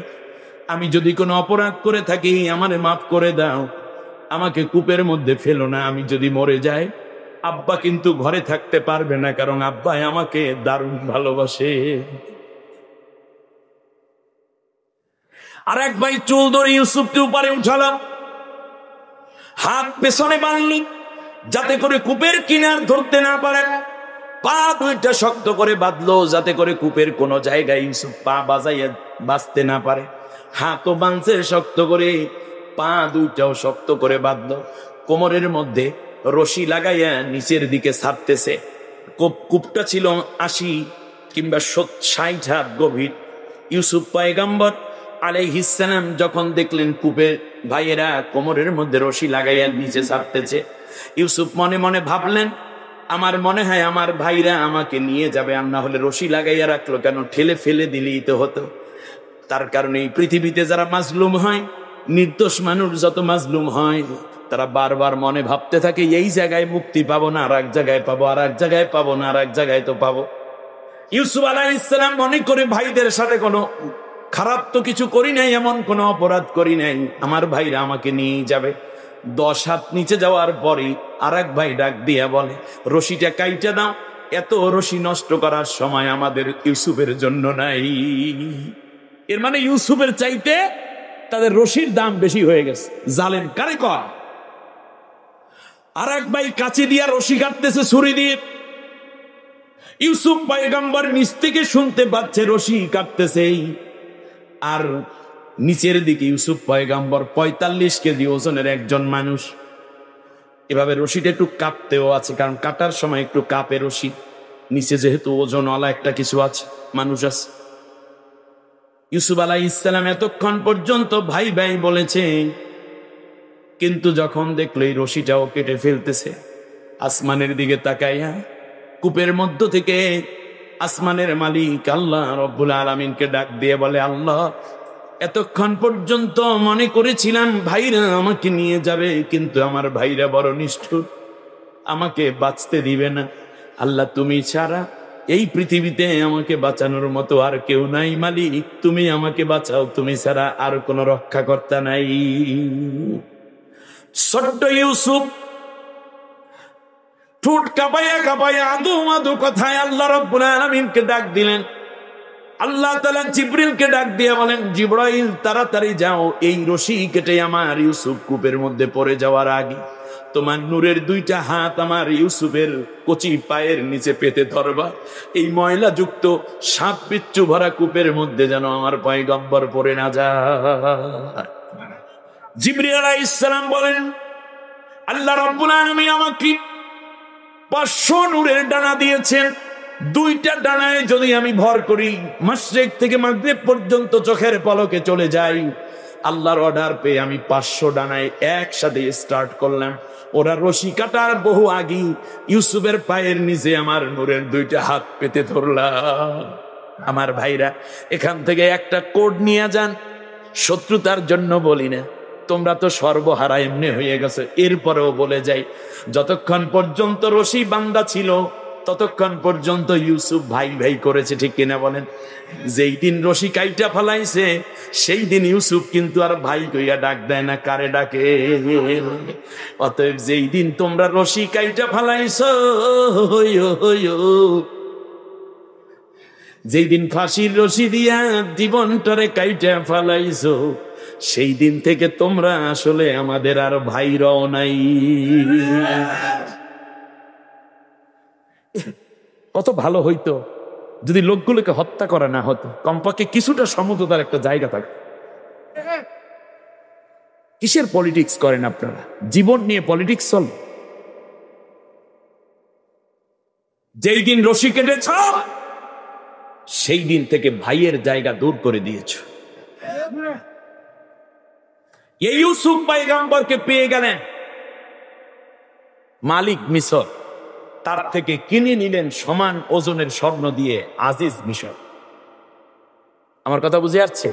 আমি যদি কোনো অপরাধ করে থাকি আমারে মাফ করে দাও, আমাকে কূপের মধ্যে ফেলো না। আমি যদি মরে যাই আব্বা কিন্তু ঘরে থাকতে পারবে না, কারণ আব্বা আমাকে দারুণ ভালোবাসে। আর এক ভাই চুল ধরে ইউসুফকে উপরে উঠালাম, হাত পেছনে বাঁধলি যাতে করে কূপের কিনার ধরতে না পারে, পা দুইটা শক্ত করে বাঁধলো যাতে করে কূপের কোন জায়গায় ইউসুফ পা বাজাইয়া বাঁচতে না পারে। হাতও বাঁধছে শক্ত করে, পা দুইটাও শক্ত করে বাঁধলো। কোমরের মধ্যে রশি লাগাইয়া নিচের দিকে ছাড়তেছে। কূপটা ছিল ৮০ কিংবা ৬০ হাত গভীর। ইউসুফ পয়গম্বর আলাইহিস সালাম যখন দেখলেন কূপে ভাইয়েরা কোমরের মধ্যে রশি লাগাইয়া নিচে ছাড়তেছে, ইউসুফ মনে মনে ভাবলেন, আমার মনে হয় আমার ভাইরা আমাকে নিয়ে যাবে, আর না হলে রশি লাগাইয়া রাখলো কেন, ঠেলে ফেলে দিলেই তো হতো। তার কারণে এই পৃথিবীতে যারা মাজলুম হয়, নির্দোষ মানুষ যত মাজলুম হয়, তারা বারবার মনে ভাবতে থাকে এই জায়গায় মুক্তি পাবো না, আর এক জায়গায় পাবো, আর এক জায়গায় পাবো না, আর এক জায়গায় তো পাবো। ইউসুফ আলাইহিস সালাম মনে করে ভাইদের সাথে কোনো খারাপ তো কিছু করি নাই, এমন কোনো অপরাধ করি নাই, আমার ভাইরা আমাকে নিয়ে যাবে। 10 হাত নিচে যাওয়ার পরই আর এক ভাই ডাক দিয়া বলে, রশিটা কাইটা দাও, এত রশি নষ্ট করার সময় আমাদের ইউসুফের জন্য নাই। এর মানে ইউসুফের চাইতে তাদের রশির দাম বেশি হয়ে গেছে। জালেম কারে কর। আর এক ভাই কাঁচি দিয়া রশি কাটতেছে ছুরি দিয়ে। ইউসুফ পয়গম্বর নিচ থেকে শুনতে পাচ্ছে রশি কাটতেছে, আর নিচের দিকে ইউসুফ পয়গম্বর ৪৫ কেজি ওজনের একজন মানুষ। এভাবে রশিটা একটু কাঁপতেও আছে, কারণ কাটার সময় একটু কাঁপে রশি, নিচে যেহেতু ওজনওয়ালা একটা কিছু আছে, মানুষ আছে। ইউসুফ আলাইহিস সালাম এতক্ষণ পর্যন্ত ভাই ভাই বলেছে, কিন্তু যখন দেখলো এই রশিটাও কেটে ফেলতেছে, আসমানের দিকে তাকাইয়া কূপের মধ্য থেকে আসমানের মালিক আল্লাহ রব্বুল আলামিনকে ডাক দিয়ে বলে, আল্লাহ, এতক্ষণ পর্যন্ত মনে করেছিলাম ভাইরা আমাকে নিয়ে যাবে, কিন্তু আমার ভাইরা বড় নিষ্ঠুর, আমাকে বাঁচতে দিবে না। আল্লাহ, তুমি ছাড়া এই পৃথিবীতে আমাকে বাঁচানোর মতো আর কেউ নাই। মালিক, তুমি আমাকে বাঁচাও, তুমি ছাড়া আর কোনো রক্ষাকর্তা নাই। ছোট্ট ইউসুফ ঠোঁট কাঁপাইয়া কাঁপাইয়া আদু আদু কথায় আল্লাহ রাব্বুল আলামিনকে ডাক দিলেন। আল্লাহ তাআলা জিবরিলকে ডাক দিয়ে বলেন, জিবরাইল, তাড়াতাড়ি যাও, এই রশি কেটে আমার ইউসুফ কূপের মধ্যে পড়ে যাওয়ার আগে তোমার নূরের 2টা হাত আমার ইউসুফের কচি পায়ের নিচে পেতে ধরবা। এই ময়লা যুক্ত সাপ বিচ্ছু ভরা কূপের মধ্যে যেন আমার পয়গম্বর পড়ে না যায়। জিবরিল আলাইহিস সালাম বলেন, আল্লাহ রাব্বুল আলামিন আমাকে 500 নূরের ডানা দিয়েছেন। 2টা ডানায় যদি আমি ভর করি, মাশরিক থেকে মাগরিব পর্যন্ত চোখের পলকে চলে যাই। আল্লাহর অর্ডার পেয়ে আমি 500 ডানায় একসাথে স্টার্ট করলাম। ওরা রশি কাটার বহু আগে ইউসুফের পায়ের নিচে আমার নূরের 2টা হাত পেতে ধরলাম। আমার ভাইরা, এখান থেকে একটা কোড নিয়ে যান, শত্রুতার জন্য বলি না, তোমরা তো সর্বহারা এমনি হয়ে গেছে। এরপরেও বলে যাই, যতক্ষণ পর্যন্ত রশি বান্দা ছিল ততক্ষণ পর্যন্ত ইউসুফ ভাই ভাই করেছে, ঠিক কিনা বলেন? যেই দিন রশি কাইটা ফেলাইছে সেই দিন ইউসুফ কিন্তু আর ভাই কইয়া ডাক দেয় না, কারে ডাকে? অতএব যেই দিন তোমরা রশি কাইটা ফেলাইছো, যেই দিন ফাঁসির রশি দিয়া জীবনটারে কাইটা ফেলাইছো, সেই দিন থেকে তোমরা আসলে আমাদের আর ভাইরাও নাই। কত ভালো হইতো যদি লোকগুলোকে হত্যা করা না হতো, কমপক্ষে কিছুটা সমঝোতার একটা জায়গা থাকে। কিসের পলিটিক্স করেন আপনারা? জীবন নিয়ে পলিটিক্স চল। যেই দিন রশি কেটেছ সেই দিন থেকে ভাইয়ের জায়গা দূর করে দিয়েছ। এই ইউসুফ পয়গম্বরকে পেয়ে গেলেন মালিক মিশর, তার থেকে কিনে নিলেন সমান ওজনের স্বর্ণ দিয়ে আজিজ মিশর। আমার কথা বুঝে আসছে?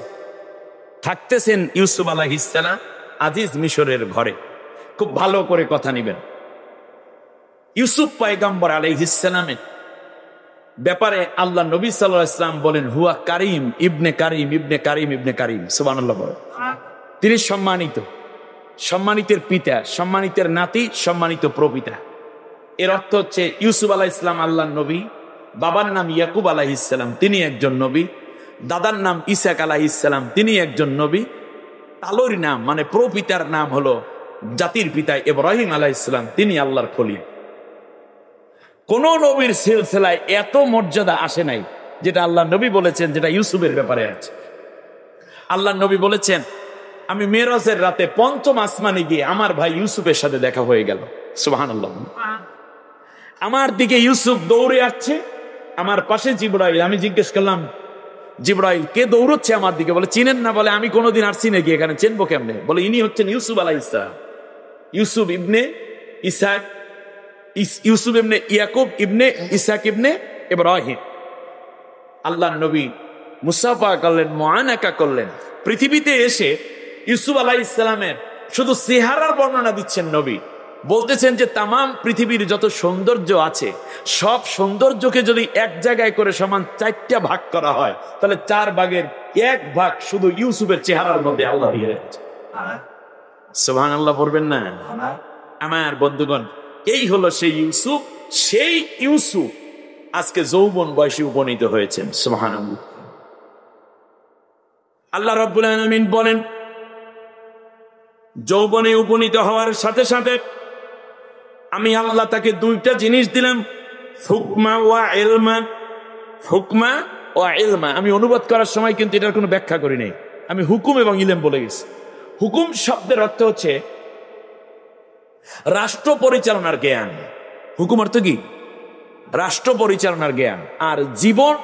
থাকতেছেন ইউসুফ আলাইহিস সালাম আজিজ মিশরের ঘরে। খুব ভালো করে কথা নিবেন। ইউসুফ পয়গম্বর আলাইহিস সালামের ব্যাপারে আল্লাহ নবী সাল্লাল্লাহু আলাইহি ওয়াসাল্লাম বলেন, হুয়া কারিম ইবনে কারিম ইবনে কারিম ইবনে কারিম। সুবহানাল্লাহ বলেন। তিনি সম্মানিত, সম্মানিতের পিতা, সম্মানিতের নাতি, সম্মানিত প্রপিতা। এর অর্থ হচ্ছে ইউসুফ আলাইহিস সালাম আল্লাহর নবী, বাবার নাম ইয়াকুব আলাইহিস সালাম, তিনি একজন নবী, দাদার নাম ইসাক আলাইহিস সালাম, তিনি একজন নবী, তালুর নাম মানে প্রপিতার নাম হলো জাতির পিতা ইব্রাহিম আলাইহিস সালাম, তিনি আল্লাহর খলিল। কোন নবীর সিলসিলায় এত মর্যাদা আসে নাই যেটা আল্লাহ নবী বলেছেন, যেটা ইউসুফের ব্যাপারে আছে। আল্লাহ নবী বলেছেন, আমি মেরাজের রাতে পঞ্চম আসমানে গিয়ে আমার ভাই ইউসুফের সাথে দেখা হয়ে গেল। সুবহানাল্লাহ। আমার দিকে ইউসুফ দৌড়ে আসছে, আমার পাশে জিবরাইল। আমি জিজ্ঞেস করলাম, জিবরাইল কে দৌড়চ্ছে আমার দিকে? বলে চিনেন না? বলে আমি কোনোদিন আসছি নাকি এখানে, চিনবো কেমনে? বলে ইনি হচ্ছেন ইউসুফ আলাইহিস সালাম, ইউসুফ ইবনে ইসাক, ইউসুফ ইবনে ইয়াকুব ইবনে ইসাক ইবনে ইব্রাহিম। আল্লাহ নবী মুসাফা করলেন, মুআনাকা করলেন। পৃথিবীতে এসে ইউসুফ আলাইহিস সালামের শুধু চেহারার বর্ণনা দিচ্ছেন নবী, বলতেছেন যে তামাম পৃথিবীর যত সৌন্দর্য আছে সব সৌন্দর্যকে যদি এক জায়গায় করে সমান 4টা ভাগ করা হয়, তাহলে 4 ভাগের 1 ভাগ শুধু ইউসুফের চেহারার মধ্যে আল্লাহ দিয়ে রেখেছে। সুবহানাল্লাহ পড়বেন না? আমার বন্ধুগণ, এই হলো সেই ইউসুফ। সেই ইউসুফ আজকে যৌবন বয়সে উপনীত হয়েছেন। সুবহানাল্লাহ। আল্লাহ রাব্বুল আলামিন বলেন, যৌবনে উপনীত হওয়ার সাথে সাথে আমি আল্লাহ তাকে 2টা জিনিস দিলাম, হুকমা ওয়া ইলমা। হুকমা ওয়া ইলমা আমি অনুবাদ করার সময় কিন্তু এটার কোনো ব্যাখ্যা করি নাই, আমি হুকুম এবং ইলম বলে গেছি। হুকুম শব্দের অর্থ হচ্ছে রাষ্ট্র পরিচালনার জ্ঞান। হুকুম অর্থ কি? রাষ্ট্র পরিচালনার জ্ঞান। আর জীবন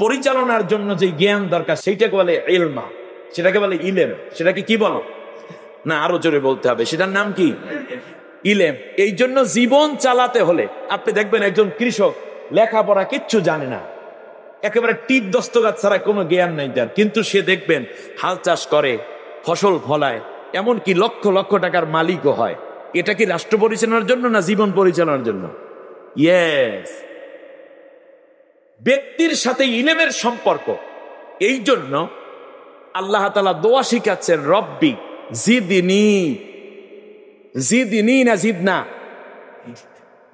পরিচালনার জন্য যে জ্ঞান দরকার সেইটাকে বলে ইলমা, সেটাকে বলে ইলেম। সেটাকে কি বলো না, আরো জোরে বলতে হবে, সেটার নাম কি? ইলেম। এই জন্য জীবন চালাতে হলে আপনি দেখবেন একজন কৃষক লেখাপড়া কিচ্ছু জানে না, একেবারে টিপ দস্তগাত ছাড়া কোনো জ্ঞান নাই তার, কিন্তু সে দেখবেন হাল চাষ করে, ফসল ফলায়, এমনকি লক্ষ লক্ষ টাকার মালিকও হয়। এটা কি রাষ্ট্র পরিচালনার জন্য না জীবন পরিচালনার জন্য? ইয়েস। ব্যক্তির সাথে ইলেমের সম্পর্ক। এই জন্য আল্লাহ তাআলা দোয়া শিখাচ্ছেন, রব্বি জিদনি। জিদনি না জিদনা?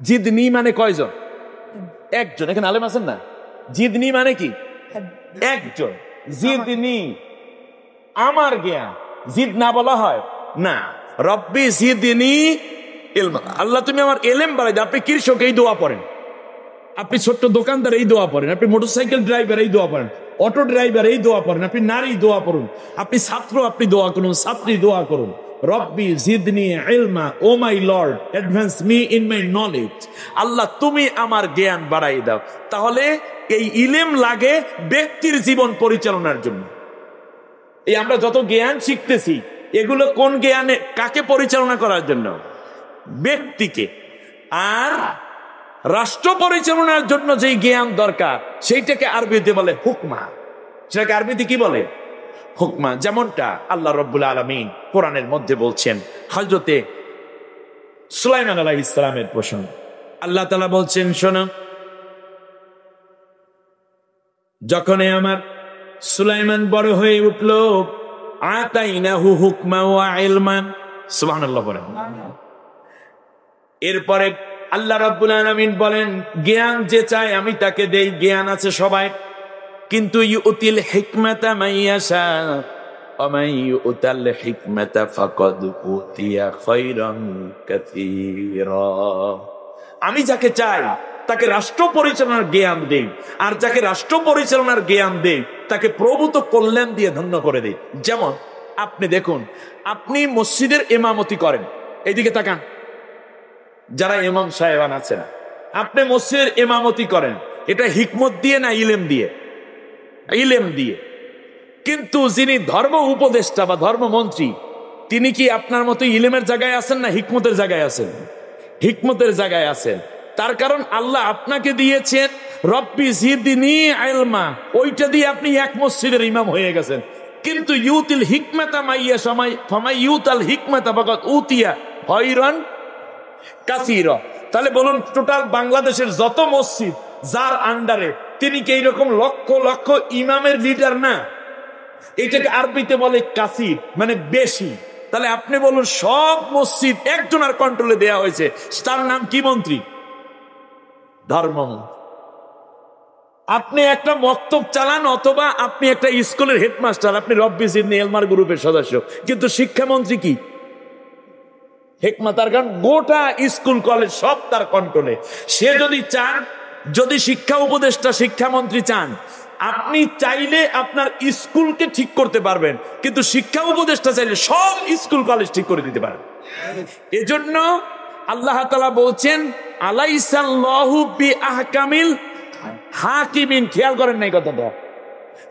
জিদনি মানে কয়জন? একজন। এখানে আলেম আছেন না? জিদনি মানে কি? একজন। জিদনি আমার জ্ঞান। জিদনা বলা হয় না, রব্বি জিদনি ইলমা। আল্লাহ তুমি আমার এলেম বাড়াই দাও। আপনি কৃষক, এই দোয়া পড়েন। আপনি ছোট্ট দোকানদার, এই দোয়া পড়েন। আপনি মোটরসাইকেল ড্রাইভার, এই দোয়া পড়েন। অটো ড্রাইভার, এই দোয়া পড়েন। আপনি নারী, দোয়া পড়ুন। আপনি ছাত্র, আপনি দোয়া করুন। ছাত্রী, দোয়া করুন, রব্বি জিদনি ইলমা, O my lord advance me in my knowledge. Allah তুমি আমার জ্ঞান বাড়াই দাও। তাহলে এই ইলেম লাগে ব্যক্তির জীবন পরিচালনার জন্য। এই আমরা যত জ্ঞান শিখতেছি, এগুলো কোন জ্ঞানে, কাকে পরিচালনা করার জন্য? ব্যক্তিকে। আর রাষ্ট্র পরিচালনার জন্য যেই জ্ঞান দরকার সেইটাকে আরবিতে বলে হুকমা। সেটাকে আরবিতে কি বলে? হুকমা। যেমনটা আল্লাহ রাব্বুল আলামিন কোরআনের মধ্যে বলছেন হযরতে সুলাইমান আলাইহিস সালামের প্রসঙ্গ। আল্লাহ তাআলা বলছেন, শোনো, যখন আমার সুলাইমান বড় হয়ে উঠল, আতাইনাহু হুকমা ওয়া ইলমান। সুবহানাল্লাহ বলেন। এরপরে আল্লাহ রাব্বুল আলামিন বলেন, জ্ঞান যে চায় আমি তাকে দেই। জ্ঞান আছে সবাই, কিন্তু ইউতিল হিকমাতা মাইয়াশা ওয়া মান ইউতাল হিকমাতা ফাকাদ উতিয়া খায়রান কাসীরা। আমি যাকে চাই তাকে রাষ্ট্র পরিচালনার জ্ঞান দেই, আর যাকে রাষ্ট্র পরিচালনার জ্ঞান দেই তাকে প্রভূত কল্যাণ দিয়ে ধন্য করে দেই। যেমন আপনি দেখুন, আপনি মসজিদের ইমামতি করেন, এইদিকে তাকান, যারা ইমাম সাহেবান আছেন, আপনি মসজিদের ইমামতি করেন, এটা হিকমত দিয়ে না ইলেম দিয়ে? ইলেম দিয়ে। কিন্তু যিনি ধর্ম উপদেষ্টা বা ধর্মমন্ত্রী, তিনি কি আপনার মতো ইলমের জায়গায় আছেন না হিকমতের জায়গায় আছেন? হিকমতের জায়গায় আছেন। তার কারণ আল্লাহ আপনাকে দিয়েছেন রব্বি জিদনি ইলমা, ওইটা দিয়ে আপনি এক মসজিদের ইমাম হয়ে গেছেন। কিন্তু ইউতিল হিকমাতা মাইয়া সময় ফামাই ইউতাল হিকমাতা ফাকাত উতিয়া খায়রান কাসীরা। তাহলে বলুন, টোটাল বাংলাদেশের যত মসজিদ যার আন্ডারে, তিনি কি এইরকম লক্ষ লক্ষ ইমামের লিডার না? এটাকে আরবিতে বলে কাসির, মানে বেশি। তাহলে আপনি বলুন, সব মসজিদ একজনের কন্ট্রোলে দেয়া হয়েছে, তার নাম কি? মন্ত্রী, ধর্মমন্ত্রী। আপনি একটা মক্তব চালান অথবা আপনি একটা স্কুলের হেডমাস্টার, আপনি রব্বি জিদনি ইলমার গ্রুপের সদস্য, কিন্তু শিক্ষামন্ত্রী কি? হিকমত। তার কারণ গোটা স্কুল কলেজ সব তার কন্ট্রোলে। সে যদি চান, যদি শিক্ষা উপদেষ্টা শিক্ষামন্ত্রী চান, আপনি চাইলে আপনার স্কুলকে ঠিক করতে পারবেন, কিন্তু শিক্ষা উপদেষ্টা চাইলে সব স্কুল কলেজ ঠিক করে দিতে পারেন। এজন্য আল্লাহ তাআলা বলছেন আলাইসাল্লাহু বিআহকামিল হাকিমিন। খেয়াল করেন নাই কথাটা,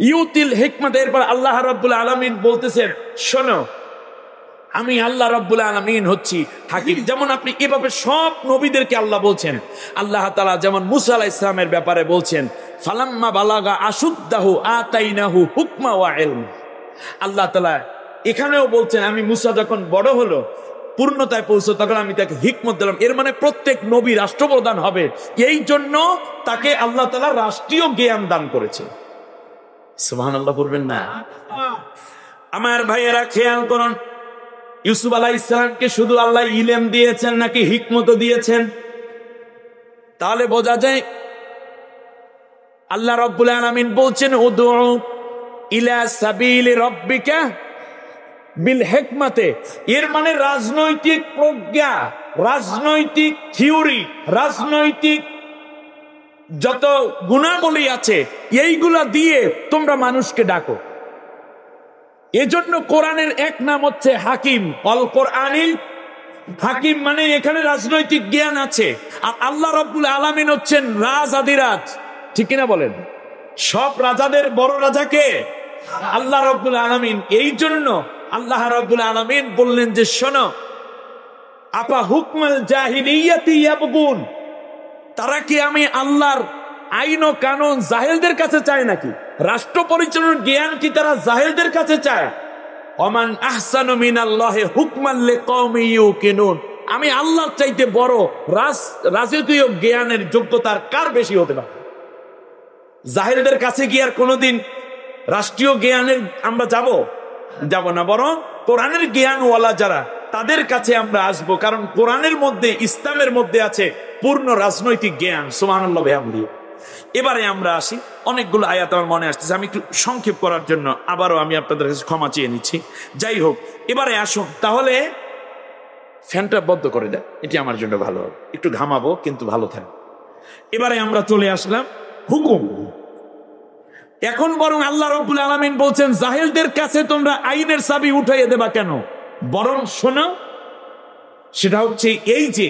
ইউতিল হিকমাত। এরপর আল্লাহ রাব্বুল আলামিন বলতেছেন, শোনো, আমি আল্লাহ রাব্বুল আলামিন হচ্ছি হাকিম। যেমন আপনি এভাবে সব নবীদেরকে আল্লাহ বলছেন। আল্লাহ তাআলা যেমন মুসা আলাইহিস সালামের ব্যাপারে বলছেন, ফালাম্মা বালাগা আশুদ্দাহু আতাইনাহু হুকমা ওয়া ইলম। আল্লাহ তাআলা এখানেও বলছেন, আমি মুসা যখন বড় হলো, পূর্ণতায় পৌঁছলো, তখন আমি তাকে হিকমত দিলাম। এর মানে প্রত্যেক নবী রাষ্ট্রপ্রধান হবে, এই জন্য তাকে আল্লাহ তাআলা রাষ্ট্রীয় জ্ঞান দান করেছে। সুবহানাল্লাহ বলবেন না? আমার ভাইয়েরা খেয়াল করুন, ইউসুফ আলাইহিস সালামকে শুধু আল্লাহ ইলম দিয়েছেন নাকি হিকমত দিয়েছেন? তাহলে বোঝা যায় আল্লাহ রাব্বুল আলামিন বলছেন, উদউ ইলা সাবিলি রাব্বিকা বিল হিকমাতে। এর মানে রাজনৈতিক প্রজ্ঞা, রাজনৈতিক থিওরি, রাজনৈতিক যত গুণাবলী আছে, এইগুলা দিয়ে তোমরা মানুষকে ডাকো। এজন্য কোরআনের এক নাম হচ্ছে হাকিম, অল কোরআনিল হাকিম, মানে এখানে রাজনৈতিক জ্ঞান আছে। আর আল্লাহ রাব্বুল আলামিন হচ্ছেন রাজাধিরাজ, ঠিক কিনা বলেন? সব রাজাদের বড় রাজা কে? আল্লাহ রাব্বুল আলামিন। এই জন্য আল্লাহ রাব্বুল আলামিন বললেন যে, শোনো, আপা হুকমাল জাহিলিয়াতি ইয়াবগুন, তারা কি আমি আল্লাহর আইন ও কানুন জাহেলদের কাছে চায় নাকি? রাষ্ট্র পরিচালনার জ্ঞান কি তারা জাহেলদের কাছে চায়? ওমান আহসানু মিনাল্লাহি হুকমান লিকাওমি ইউকিনুন। আমি আল্লাহর চাইতে বড় রাজকীয় জ্ঞানের যোগ্যতার কার বেশি হতে পারে? জাহেলদের কাছে কি আর কোনোদিন রাষ্ট্রীয় জ্ঞানের আমরা যাব না, বরং কোরআনের জ্ঞানওয়ালা যারা, তাদের কাছে আমরা আসবো। কারণ কোরআনের মধ্যে, ইসলামের মধ্যে আছে পূর্ণ রাজনৈতিক জ্ঞান। সুবহানাল্লাহ বিহামদিহি। এবারে আমরা আসি, অনেকগুলো আয়াত আমার মনে আসতেছে, আমি একটু সংক্ষেপ করার জন্য আবারও আমি আপনাদের কাছে ক্ষমা চেয়ে নিচ্ছি। যাই হোক, এবারে আসুন, তাহলে ফ্যানটা বন্ধ করে দেয়, এটি আমার জন্য ভালো হবে, একটু ঘামাবো কিন্তু ভালো থাকবে। এবারে আমরা চলে আসলাম হুকুম। এখন বরং আল্লাহ রাব্বুল আলামিন বলছেন, জাহেলদের কাছে তোমরা আইনের চাবি উঠাইয়ে দেবা কেন? বরং শোনো, সেটা হচ্ছে এই যে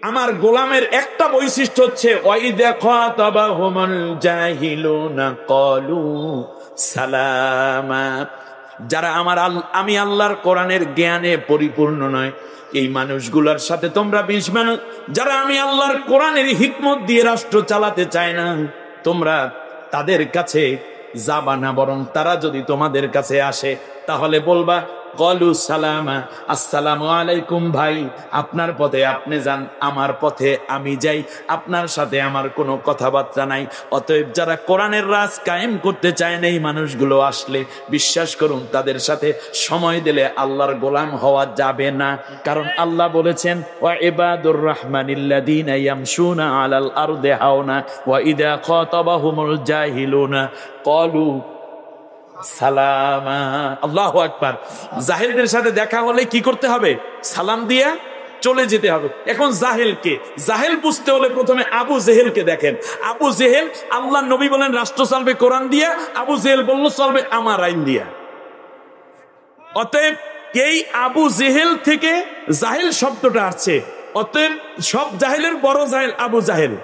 আমার গোলামের একটা বৈশিষ্ট্য হচ্ছে, ওয়াইদা খাতাবাহুমুল জাহিলুনা ক্বালু সালামা। যারা আমি আল্লাহর কোরআনের জ্ঞানে পরিপূর্ণ নয়, এই মানুষগুলোর সাথে তোমরা মানুষ যারা আমি আল্লাহর কোরআনের হিকমত দিয়ে রাষ্ট্র চালাতে চায় না, তোমরা তাদের কাছে যাবা না, বরং তারা যদি তোমাদের কাছে আসে তাহলে বলবা, কলু সালামা, আসসালামু আলাইকুম ভাই, আপনার পথে আপনি যান, আমার পথে আমি যাই, আপনার সাথে আমার কোনো কথাবার্তা নাই। অতএব যারা কোরআনের রাজ কায়েম করতে চায় না, এই মানুষগুলো আসলে বিশ্বাস করুন, তাদের সাথে সময় দিলে আল্লাহর গোলাম হওয়া যাবে না। কারণ আল্লাহ বলেছেন, ওয়া ইবাদুর রাহমানিল্লাযীনা ইয়ামশুনা আলাল আরদি হাওনা ওয়া ইযা খাতাবাহুমুল জাহিলুনা ক্বালু সালামা। আল্লাহু আকবার। জাহেলদের সাথে দেখা হলে কি করতে হবে? সালাম দিয়া চলে যেতে হবে। এখন জাহেলকে, জাহেল বুঝতে হলে প্রথমে আবু জেহেলকে দেখেন। আবু জেহেল, আল্লাহ নবী বলেন রাষ্ট্র চলবে কোরআন দিয়া, আবু জেহেল বলল চলবে আমার আইন দিয়া। অতএব এই আবু জেহেল থেকে জাহেল শব্দটা আসছে। অতএব সব জাহেলের বড় জাহেল আবু জাহেল।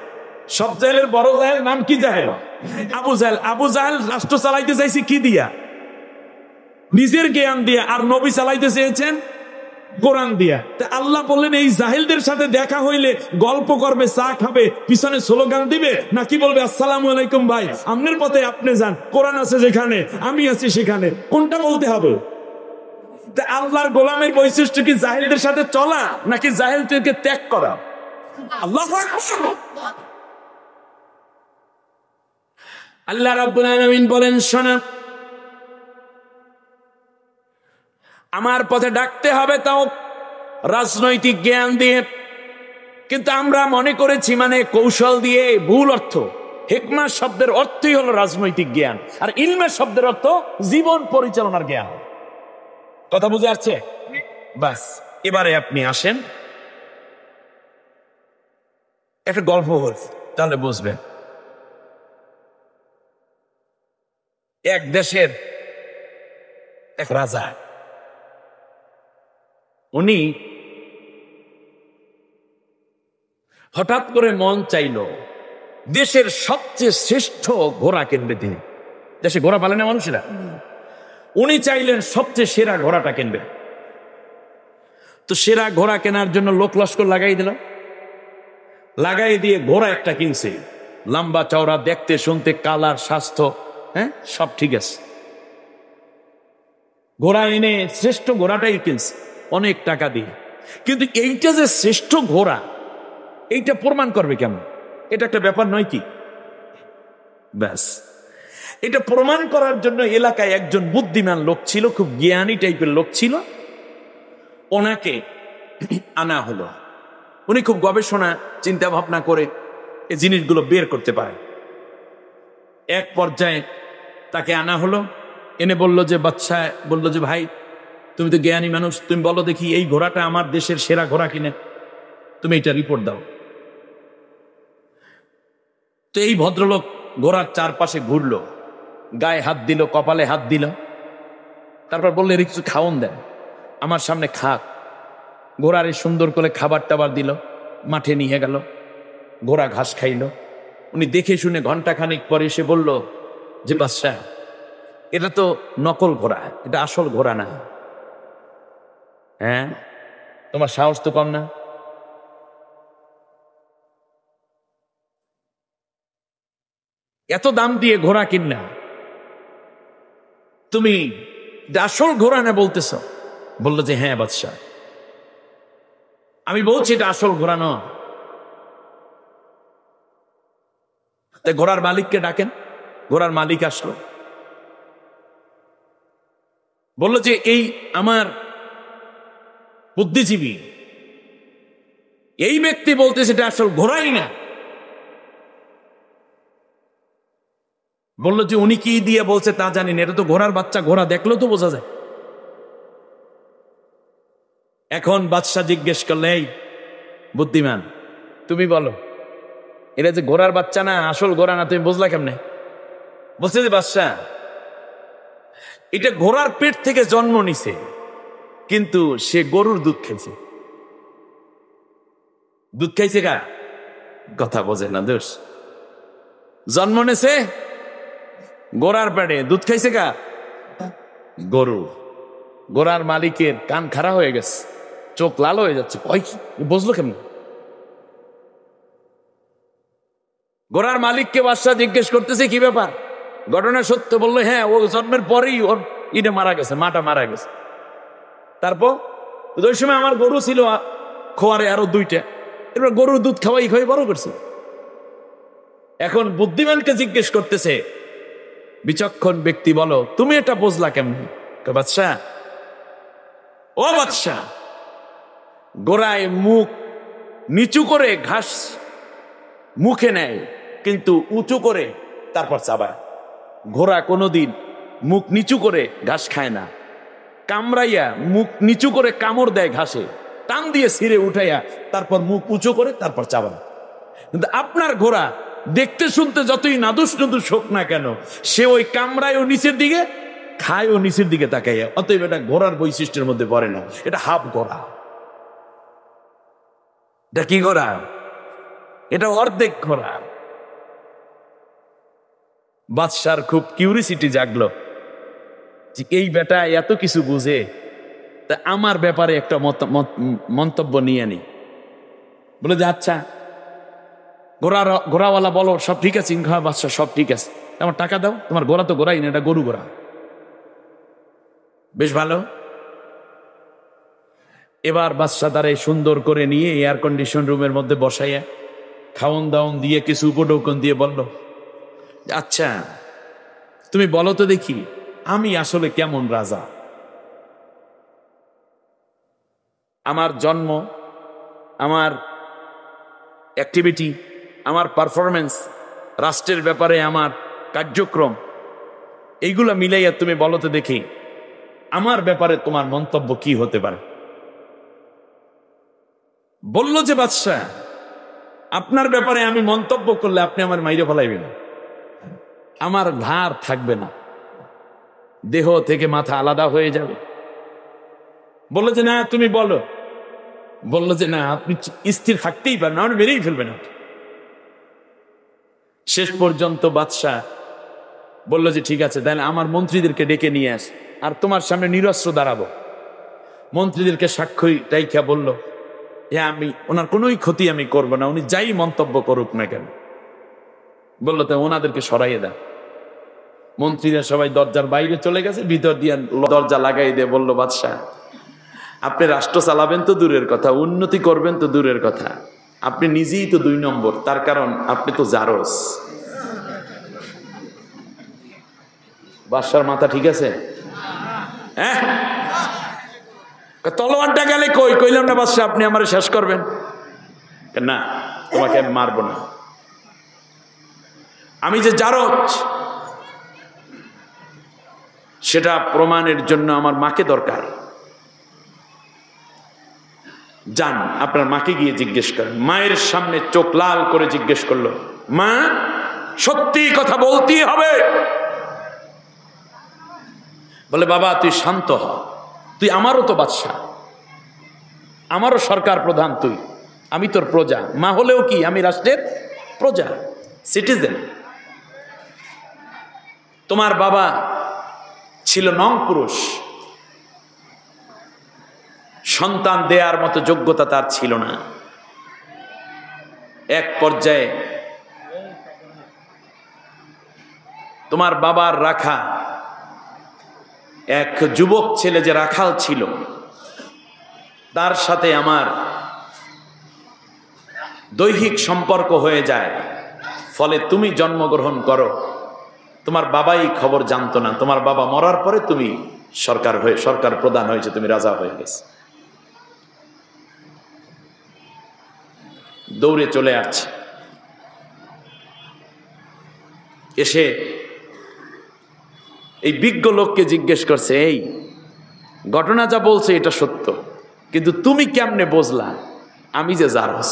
সব জাহেলের বড় জাহেল নাম কি? জাহেল, আবু জাহেল। আবু জাহেল রাষ্ট্র চালাইতে চাইছি কি দিয়া? নিজের জ্ঞান দিয়ে, আর নবী চালাইতে চেয়েছেন কোরআন দিয়া। আল্লাহ বললেন এই জাহিলদের সাথে দেখা হইলে গল্প করবে, চা খাবে, পিছনে স্লোগান দিবে, নাকি বলবে আসসালামু আলাইকুম ভাই, আপনার পথে আপনি যান, কোরআন আছে যেখানে আমি আছি সেখানে, কোনটা বলতে হবে? আল্লাহর গোলামের বৈশিষ্ট্য কি জাহিলদের সাথে চলা, নাকি জাহিলদেরকে ত্যাগ করা? আল্লাহ রাব্বুল আলামিন বলেন, শোনা, আমার পথে ডাকতে হবে, তাও রাজনৈতিক জ্ঞান দিয়ে। কিন্তু আমরা মনে করেছি মানে কৌশল দিয়ে, ভুল অর্থ। হিকমা শব্দের অর্থই হলো রাজনৈতিক জ্ঞান, আর ইলমের শব্দের অর্থ জীবন পরিচালনার জ্ঞান। কথা বুঝে আসছে? বাস, এবারে আপনি আসেন, একটা গল্প বলছি তাহলে বুঝবেন। এক দেশের এক রাজা, উনি হঠাৎ করে মন চাইল দেশের সবচেয়ে শ্রেষ্ঠ ঘোড়া কিনবে। তিনি দেশে ঘোড়া পালে না মানুষেরা, উনি চাইলেন সবচেয়ে সেরা ঘোড়াটা কিনবে। তো সেরা ঘোড়া কেনার জন্য লোক লস্কর লাগাই দিল, লাগাই দিয়ে ঘোড়া একটা কিনছে, লম্বা চওড়া, দেখতে শুনতে, কালার, স্বাস্থ্য, হ্যাঁ সব ঠিক আছে। ঘোড়া এনে শ্রেষ্ঠ ঘোড়াটাই কিনছে অনেক টাকা দিয়ে। কিন্তু এইটা যে শ্রেষ্ঠ ঘোড়া, এইটা প্রমাণ করবে কেমন? এটা একটা ব্যাপার নয় কি? ব্যাস, এটা প্রমাণ করার জন্য এলাকায় একজন বুদ্ধিমান লোক ছিল, খুব জ্ঞানী টাইপের লোক ছিল, ওনাকে আনা হলো। উনি খুব গবেষণা চিন্তা ভাবনা করে এই জিনিসগুলো বের করতে পারে। এক পর্যায়ে তাকে আনা হলো, এনে বলল যে, বাচ্চা বলল যে, ভাই তুমি তো জ্ঞানী মানুষ, তুমি বলো দেখি এই ঘোড়াটা আমার দেশের সেরা ঘোড়া কিনে, তুমি এটা রিপোর্ট দাও। তো এই ভদ্রলোক ঘোড়ার চারপাশে ঘুরলো, গায়ে হাত দিল, কপালে হাত দিল, তারপর বললে এর কিছু খাওন দেন, আমার সামনে খাক। ঘোড়ারে সুন্দর করে খাবার টাবার দিল, মাঠে নিয়ে গেল, ঘোড়া ঘাস খাইল। উনি দেখে শুনে ঘন্টাখানিক পরে এসে বলল যে, বাদশা এটা তো নকল ঘোড়া, এটা আসল ঘোড়া না। হ্যাঁ, তোমার সাহস তো কম না? এত দাম দিয়ে ঘোড়া কিনা তুমি আসল ঘোড়া না বলতেছ? বললো যে, হ্যাঁ বাদশা, আমি বলছি এটা আসল ঘোড়া নয়। তাই ঘোড়ার মালিককে ডাকেন। ঘোড়ার মালিক আসলো, বলল যে, এই আমার বুদ্ধিজীবী এই ব্যক্তি বলতেছে এটা আসল ঘোড়াই না। বললো যে, উনি কি দিয়ে বলছে তা জানি না, এটা তো ঘোড়ার বাচ্চা, ঘোড়া দেখলেও তো বোঝা যায়। এখন বাদশা জিজ্ঞেস করলে, এই বুদ্ধিমান, তুমি বলো এটা যে ঘোড়ার বাচ্চা না, আসল ঘোড়া না, তুমি বুঝলা কেমনে? বলছে যে, বাদশা এটা ঘোড়ার পেট থেকে জন্ম নিছে, কিন্তু সে গরুর দুধ খাইছে। দুধ খাইছে কার? কথা বোঝে না দোষ। জন্ম নেছে ঘোড়ার পেটে, দুধ খাইছে কার? গরু। ঘোড়ার মালিকের কান খাড়া হয়ে গেছে, চোখ লাল হয়ে যাচ্ছে, ওই বুঝলো কেমন? ঘোড়ার মালিককে বাদশা জিজ্ঞেস করতেছে, কি ব্যাপার, ঘটনা সত্য? বললো, হ্যাঁ, ও জন্মের পরেই ওর ইটা মারা গেছে, মাটা মারা গেছে। তারপর ওই সময় আমার গরু ছিল খোয়ারে আরো 2টা, এবার গরুর দুধ খাওয়াই খাওয়াই বড় করছে। এখন বুদ্ধিমানকে জিজ্ঞেস করতেছে, বিচক্ষণ ব্যক্তি, বলো তুমি এটা বুঝলা কেমনি? বাদশা, ও বাদশা, গোড়ায় মুখ নিচু করে ঘাস মুখে নেয়, কিন্তু উঁচু করে তারপর চাবায়। ঘোড়া কোনোদিন মুখ নিচু করে ঘাস খায় না, কামড়াইয়া মুখ নিচু করে কামড় দেয় ঘাসে, টান দিয়ে ছিঁড়ে উঠাইয়া তারপর মুখ উঁচু করে তারপর চাবায়। কিন্তু আপনার ঘোড়া দেখতে শুনতে যতই নাদুস নুদুস হোক না কেন, সে ওই কামড়ায়ও নিচের দিকে, খায়ও নিচের দিকে তাকাইয়া। অতএব এটা ঘোড়ার বৈশিষ্ট্যের মধ্যে পড়ে না, এটা হাফ ঘোড়া। এটা কি ঘোড়া? এটা অর্ধেক ঘোড়া। বাদশার খুব কিউরিসিটি জাগলো, যে এই বেটা এত কিছু বুঝে, তা আমার ব্যাপারে একটা মন্তব্য নিয়ে নি। বলে যে আচ্ছা ঘোড়াওয়ালা বলো সব ঠিক আছে, ইনখা বাদশা সব ঠিক আছে, আমার টাকা দাও, তোমার ঘোড়া তো ঘোড়াই না, এটা গরু ঘোড়া। বেশ ভালো। এবার বাদশা তারে সুন্দর করে নিয়ে এয়ার কন্ডিশন রুমের মধ্যে বসাইয়া খাওন দাওন দিয়ে কিছু উপঢৌকন দিয়ে বলল, আচ্ছা তুমি বলো তো দেখি আমি আসলে কেমন রাজা। আমার জন্ম, আমার অ্যাক্টিভিটি, আমার পারফরমেন্স, রাষ্ট্রের ব্যাপারে আমার কার্যক্রম, এইগুলা মিলাইয়া তুমি বলো তো দেখি আমার ব্যাপারে তোমার মন্তব্য কি হতে পারে। বলল যে বাদশাহ, আপনার ব্যাপারে আমি মন্তব্য করলে আপনি আমার মাইরে ফেলাইবেন, আমার ভার থাকবে না, দেহ থেকে মাথা আলাদা হয়ে যাবে। বললো যে না তুমি বলো। বললো যে না আপনি স্থির থাকতেই পারেন না, আপনি বেরিয়ে ফেলবেন। শেষ পর্যন্ত বাদশাহ বলল যে ঠিক আছে তাহলে আমার মন্ত্রীদেরকে ডেকে নিয়ে আস, আর তোমার সামনে নিরস্ত্র দাঁড়াবো। মন্ত্রীদেরকে সাক্ষী রাইখা বলল, হ্যাঁ আমি ওনার কোনোই ক্ষতি আমি করবো না, উনি যাই মন্তব্য করুক না কেন। বললো তো ওনাদেরকে সরাইয়ে দেন। মন্ত্রীরা সবাই দরজার বাইরে চলে গেছে, ভিতর দিয়ে দরজা লাগাই দিয়ে বলল, বাদশাহ আপনি রাষ্ট্র চালাবেন তো দূরের কথা, উন্নতি করবেন তো দূরের কথা, আপনি নিজেই তো 2 নম্বর, তার কারণ আপনি তো জারজ। বাদশার মাথা ঠিক আছে? হ্যাঁ, তলোয়ারটা গেলে কই? কইলাম না বাদশা আপনি আমারে শেষ করবেন। না, তোমাকে আমি মারবো না, আমি যে জারজ সেটা প্রমাণের জন্য আমার মাকে দরকার। যান আপনার মাকে গিয়ে জিজ্ঞেস করেন। মায়ের সামনে চোখ লাল করে জিজ্ঞেস করলো, মা সত্যি কথা বলতেই হবে? বলে বাবা তুই শান্ত হ, তুই আমারও তো বাদশা, আমারও সরকার প্রধান, তুই, আমি তোর প্রজা। মা হলেও কি আমি রাষ্ট্রের প্রজা, সিটিজেন। তোমার বাবা ছিল নং পুরুষ, সন্তান দেয়ার মতো যোগ্যতা তার ছিল না। এক পর্যায়ে তোমার বাবার রাখা এক যুবক ছেলে যে রাখাল ছিল, তার সাথে আমার দৈহিক সম্পর্ক হয়ে যায়, ফলে তুমি জন্মগ্রহণ করো। তোমার বাবাই খবর জানতো না, তোমার বাবা মরার পরে তুমি সরকার প্রধান হয়েছে, তুমি রাজা হয়ে গেছে। দৌড়ে চলে আসছে, এসে এই বিজ্ঞ লোককে জিজ্ঞেস করছে, এই ঘটনা যা বলছে এটা সত্য, কিন্তু তুমি কেমনে বুঝলা আমি যে জারজ?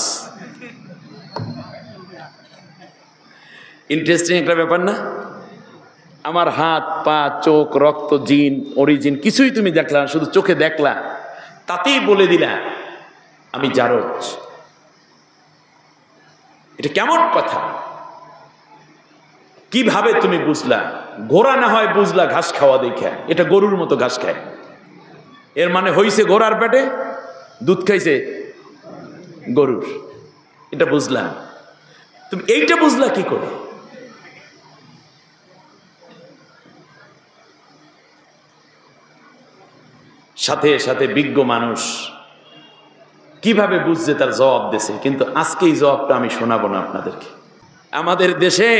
ইন্টারেস্টিং একটা ব্যাপার না? আমার হাত পা চোখ রক্ত জিন অরিজিন কিছুই তুমি দেখলা, শুধু চোখে দেখলা, তাতেই বলে দিলা আমি জারজ। এটা কেমন কথা? কিভাবে তুমি বুঝলা? ঘোড়া না হয় বুঝলা ঘাস খাওয়া দেখে, এটা গরুর মতো ঘাস খায়, এর মানে হইছে ঘোড়ার পেটে দুধ খাইছে গরুর, এটা বুঝলাম। তুমি এইটা বুঝলা কি করে? সাথে সাথে বিজ্ঞ মানুষ কিভাবে বুঝছে তার জবাব দিয়েছে, কিন্তু আজকে এই জবাবটা আমি শোনাবো না আপনাদেরকে। আমাদের দেশে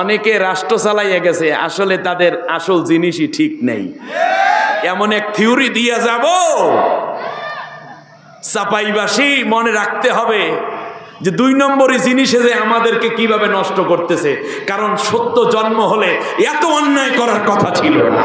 অনেকে রাষ্ট্র চালাইয়া গেছে, আসলে তাদের আসল জিনিসই ঠিক নেই। এমন এক থিওরি দিয়ে যাব, চাপাইবাসী মনে রাখতে হবে যে 2 নম্বরই জিনিসে যে আমাদেরকে কিভাবে নষ্ট করতেছে। কারণ সত্য জন্ম হলে এত অন্যায় করার কথা ছিল না।